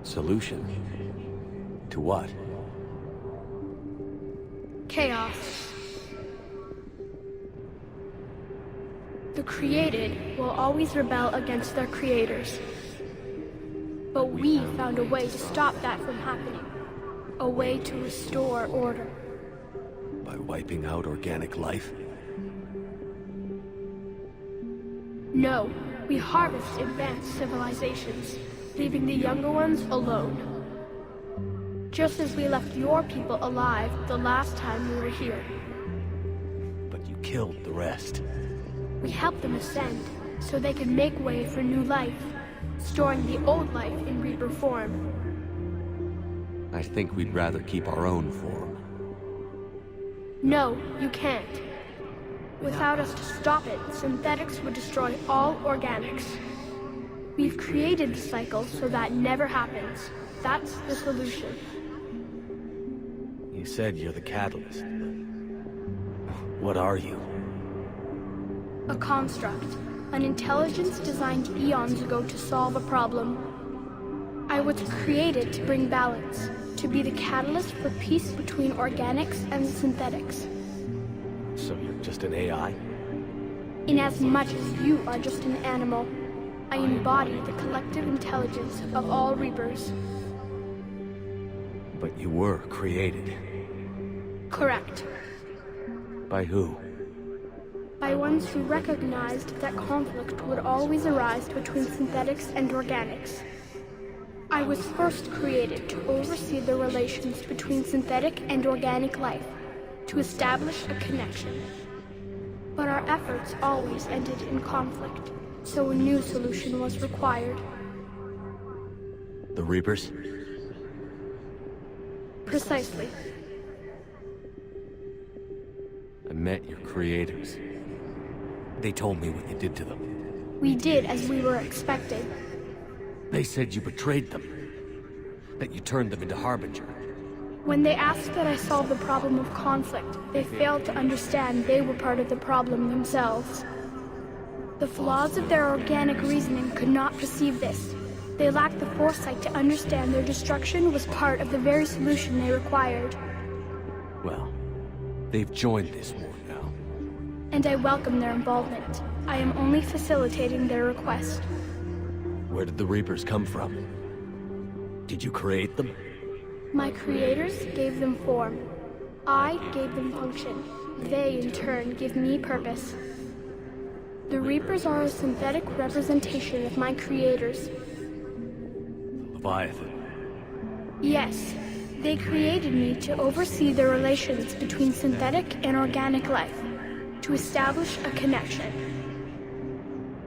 Solution? To what? Chaos. The created will always rebel against their creators. But we found a way to stop that from happening. A way to restore order. By wiping out organic life? No, we harvest advanced civilizations, leaving the younger ones alone. Just as we left your people alive the last time we were here. But you killed the rest. We helped them ascend, so they could make way for new life, storing the old life in Reaper form. I think we'd rather keep our own form. No, you can't. Without us to stop it, synthetics would destroy all organics. We've created the cycle so that never happens. That's the solution. You said you're the catalyst. What are you? A construct. An intelligence designed eons ago to solve a problem. I was created to bring balance, to be the catalyst for peace between organics and synthetics. So you're just an AI? Inasmuch as you are just an animal, I embody the collective intelligence of all Reapers. But you were created. Correct. By who? By ones who recognized that conflict would always arise between synthetics and organics. I was first created to oversee the relations between synthetic and organic life, to establish a connection. But our efforts always ended in conflict, so a new solution was required. The Reapers? Precisely. I met your creators. They told me what you did to them. We did as we were expecting. They said you betrayed them. That you turned them into Harbinger. When they asked that I solve the problem of conflict, they failed to understand they were part of the problem themselves. The flaws of their organic reasoning could not perceive this. They lacked the foresight to understand their destruction was part of the very solution they required. Well, they've joined this war now. And I welcome their involvement. I am only facilitating their request. Where did the Reapers come from? Did you create them? My creators gave them form. I gave them function. They, in turn, give me purpose. The Reapers are a synthetic representation of my creators. Leviathan. Yes, they created me to oversee the relations between synthetic and organic life, to establish a connection.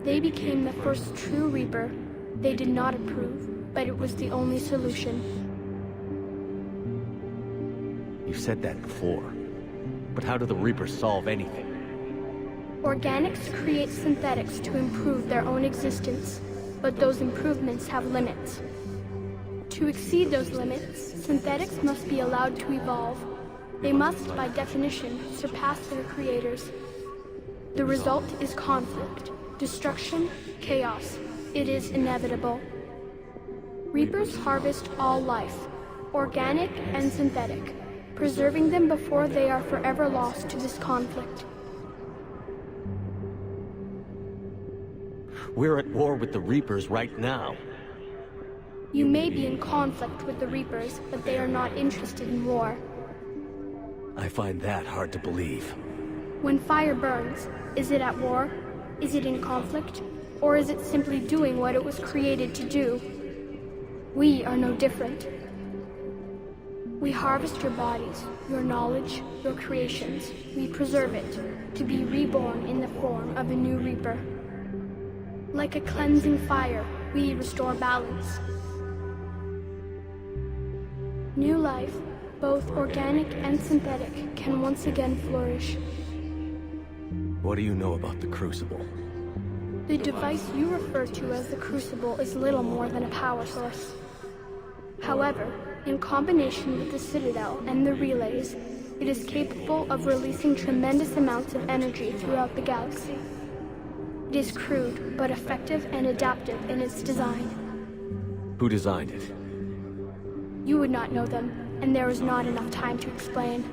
They became the first true Reaper. They did not approve, but it was the only solution. You've said that before. But how do the Reapers solve anything? Organics create synthetics to improve their own existence, but those improvements have limits. To exceed those limits, synthetics must be allowed to evolve. They must, by definition, surpass their creators. The result is conflict, destruction, chaos. It is inevitable. Reapers harvest all life, organic and synthetic, preserving them before they are forever lost to this conflict. We're at war with the Reapers right now. You may be in conflict with the Reapers, but they are not interested in war. I find that hard to believe. When fire burns, is it at war? Is it in conflict? Or is it simply doing what it was created to do? We are no different. We harvest your bodies, your knowledge, your creations. We preserve it, to be reborn in the form of a new Reaper. Like a cleansing fire, we restore balance. New life, both organic and synthetic, can once again flourish. What do you know about the Crucible? The device you refer to as the Crucible is little more than a power source. However, in combination with the Citadel and the relays, it is capable of releasing tremendous amounts of energy throughout the galaxy. It is crude, but effective and adaptive in its design. Who designed it? You would not know them, and there is not enough time to explain.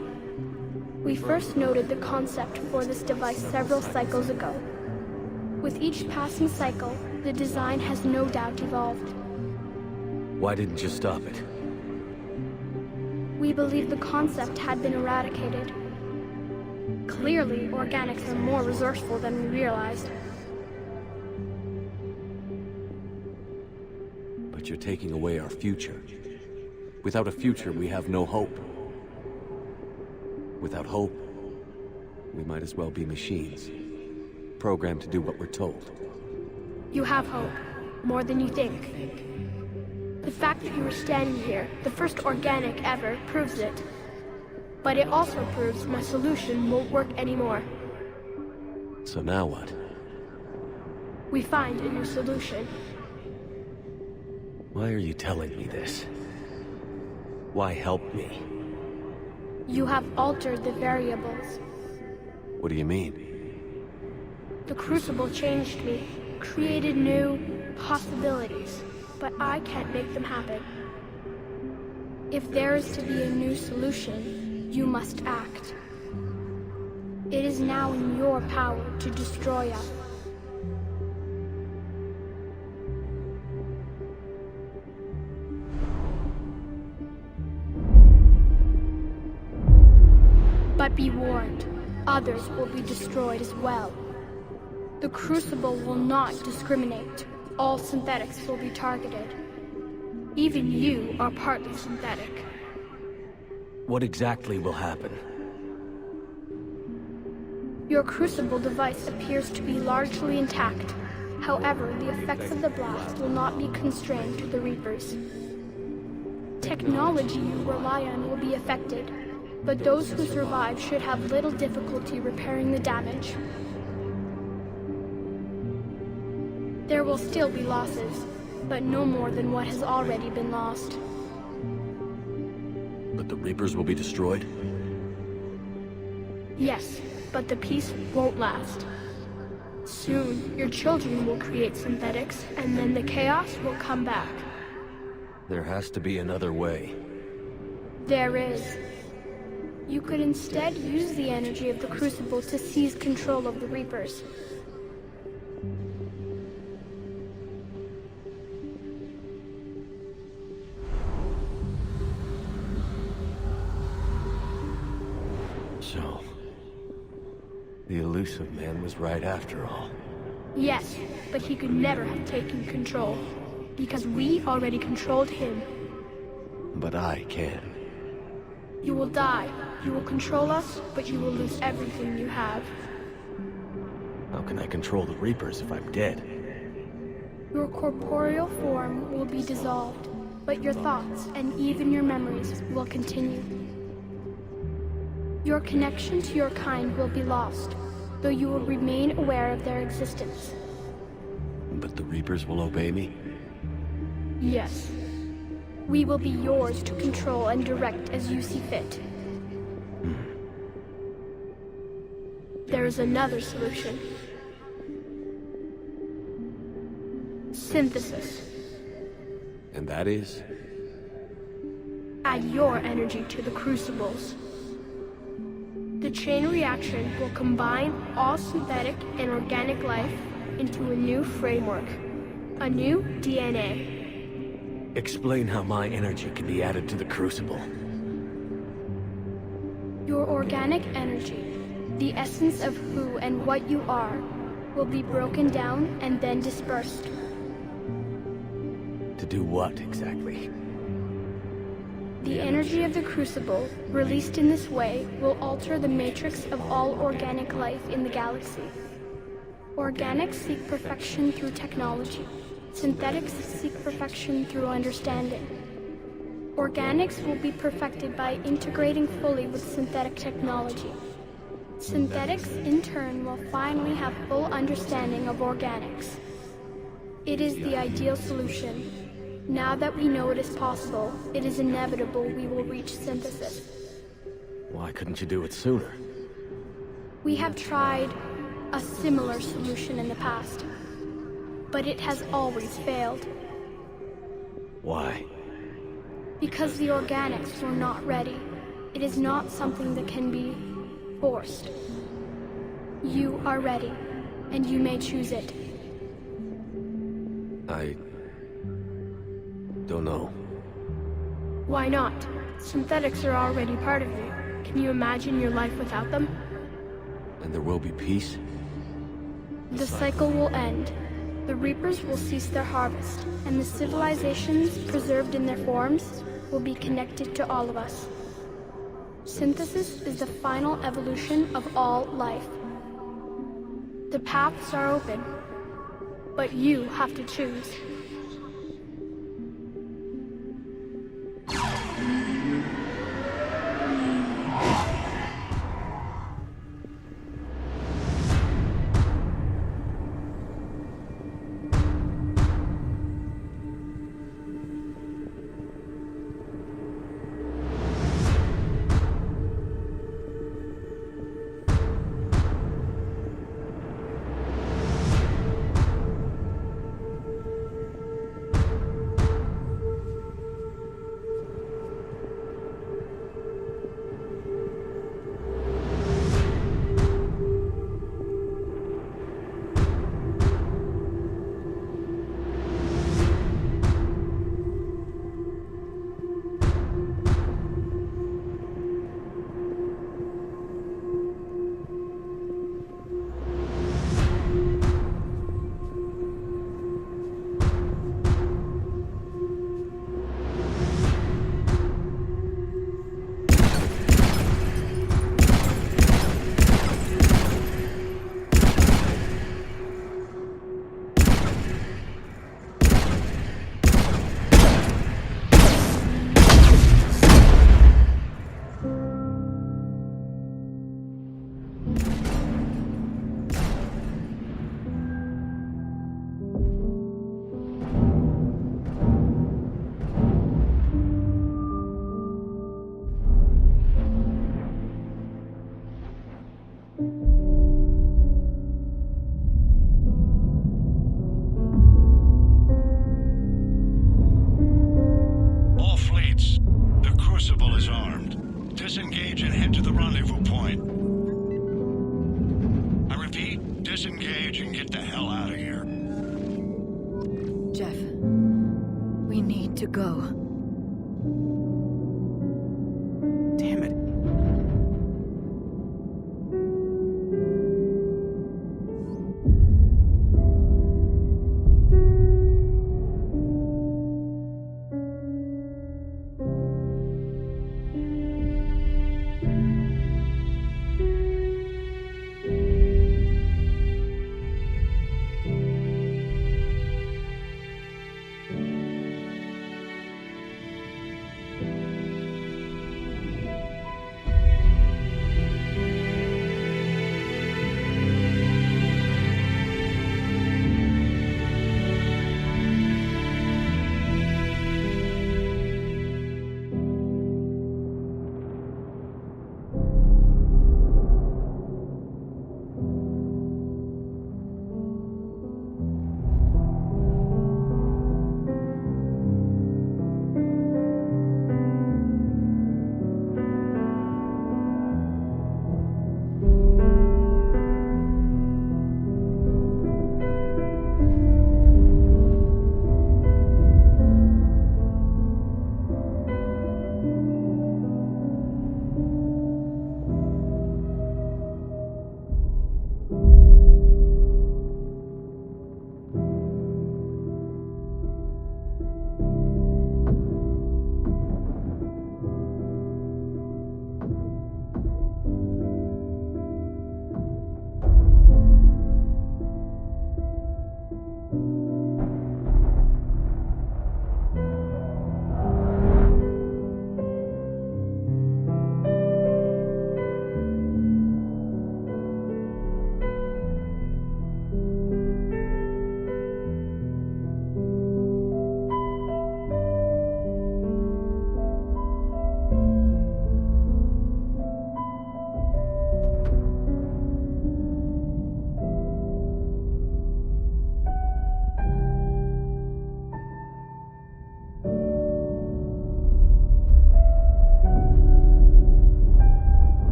We first noted the concept for this device several cycles ago. With each passing cycle, the design has no doubt evolved. Why didn't you stop it? We believed the concept had been eradicated. Clearly, organics are more resourceful than we realized. But you're taking away our future. Without a future, we have no hope. Without hope, we might as well be machines, programmed to do what we're told. You have hope, more than you think. The fact that you are standing here, the first organic ever, proves it. But it also proves my solution won't work anymore. So now what? We find a new solution. Why are you telling me this? Why help me? You have altered the variables. What do you mean? The Crucible changed me, created new possibilities, but I can't make them happen. If there is to be a new solution, you must act. It is now in your power to destroy us. But be warned, others will be destroyed as well. The Crucible will not discriminate. All synthetics will be targeted. Even you are partly synthetic. What exactly will happen? Your Crucible device appears to be largely intact. However, the effects of the blast will not be constrained to the Reapers. Technology you rely on will be affected, but those who survive should have little difficulty repairing the damage. There will still be losses, but no more than what has already been lost. But the Reapers will be destroyed? Yes, but the peace won't last. Soon, your children will create synthetics, and then the chaos will come back. There has to be another way. There is. You could instead use the energy of the Crucible to seize control of the Reapers. So, the elusive man was right after all. Yes, but he could never have taken control, because we already controlled him. But I can. You will die. You will control us, but you will lose everything you have. How can I control the Reapers if I'm dead? Your corporeal form will be dissolved, but your thoughts and even your memories will continue. Your connection to your kind will be lost, though you will remain aware of their existence. But the Reapers will obey me? Yes. We will be yours to control and direct as you see fit. There is another solution. Synthesis. And that is? Add your energy to the Crucibles. The chain reaction will combine all synthetic and organic life into a new framework, a new DNA. Explain how my energy can be added to the Crucible. Your organic energy, the essence of who and what you are, will be broken down and then dispersed. To do what, exactly? The energy of the Crucible, released in this way, will alter the matrix of all organic life in the galaxy. Organics seek perfection through technology. Synthetics seek perfection through understanding. Organics will be perfected by integrating fully with synthetic technology. Synthetics, in turn, will finally have full understanding of organics. It is the ideal solution. Now that we know it is possible, it is inevitable we will reach synthesis. Why couldn't you do it sooner? We have tried a similar solution in the past, but it has always failed. Why? Because the organics were not ready. It is not something that can be forced. You are ready, and you may choose it. I don't know. Why not? Synthetics are already part of you. Can you imagine your life without them? And there will be peace? The cycle will end. The Reapers will cease their harvest, and the civilizations preserved in their forms will be connected to all of us. Synthesis is the final evolution of all life. The paths are open, but you have to choose. it. I repeat, disengage and get the hell out of here. Jeff, we need to go. Damn it.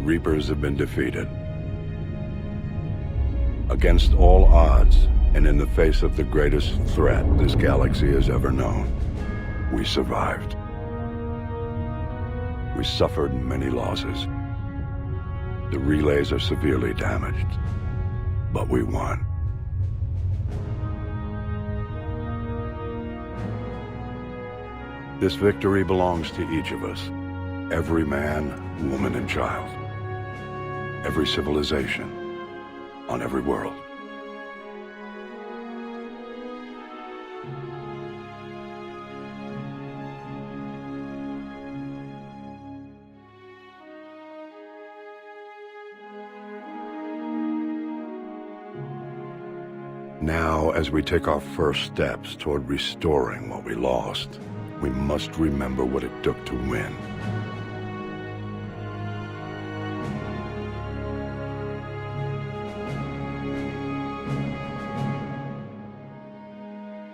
Reapers have been defeated. Against all odds, and in the face of the greatest threat this galaxy has ever known, we survived. We suffered many losses. The relays are severely damaged, but we won. This victory belongs to each of us. Every man, woman, and child. Every civilization. On every world. Now, as we take our first steps toward restoring what we lost, we must remember what it took to win.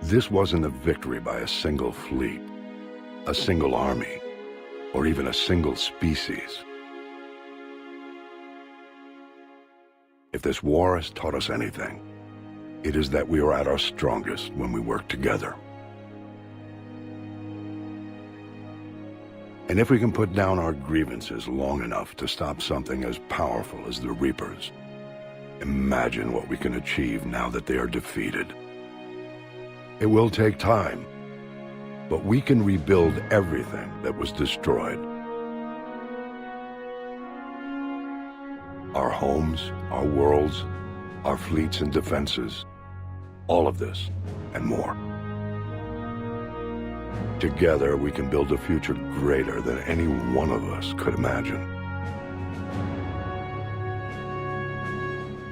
This wasn't a victory by a single fleet, a single army, or even a single species. If this war has taught us anything, it is that we are at our strongest when we work together. And if we can put down our grievances long enough to stop something as powerful as the Reapers, imagine what we can achieve now that they are defeated. It will take time, but we can rebuild everything that was destroyed. Our homes, our worlds, our fleets and defenses, all of this and more. Together, we can build a future greater than any one of us could imagine.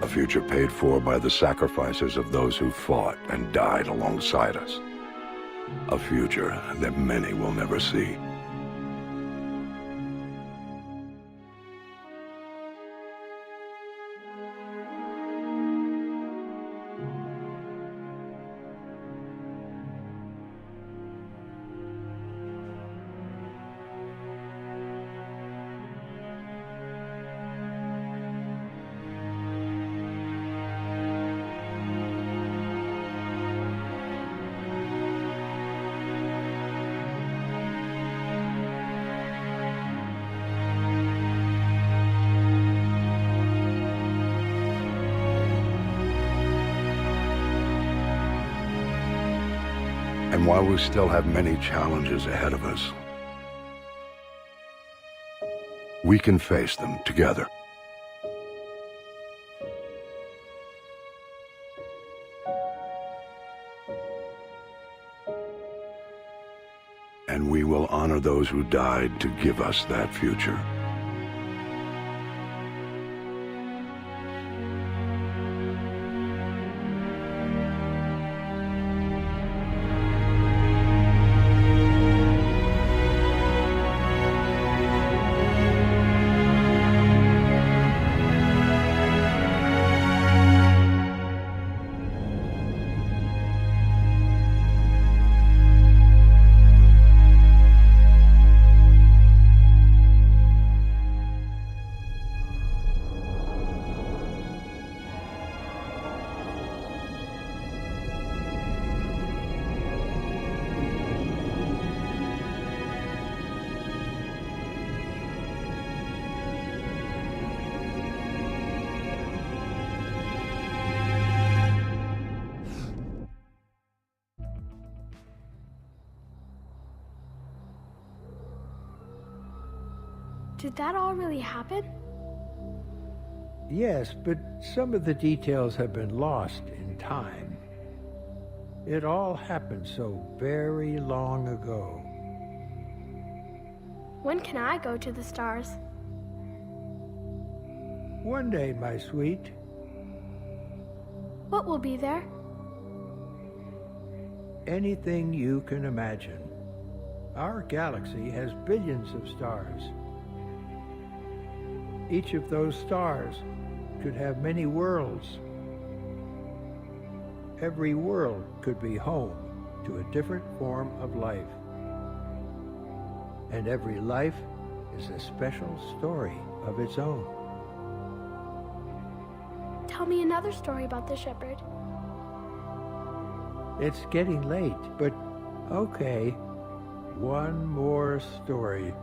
A future paid for by the sacrifices of those who fought and died alongside us. A future that many will never see. And while we still have many challenges ahead of us, we can face them together. And we will honor those who died to give us that future. Did that all really happen? Yes, but some of the details have been lost in time. It all happened so very long ago. When can I go to the stars? One day, my sweet. What will be there? Anything you can imagine. Our galaxy has billions of stars. Each of those stars could have many worlds. Every world could be home to a different form of life. And every life is a special story of its own. Tell me another story about the Shepherd. It's getting late, but okay. One more story.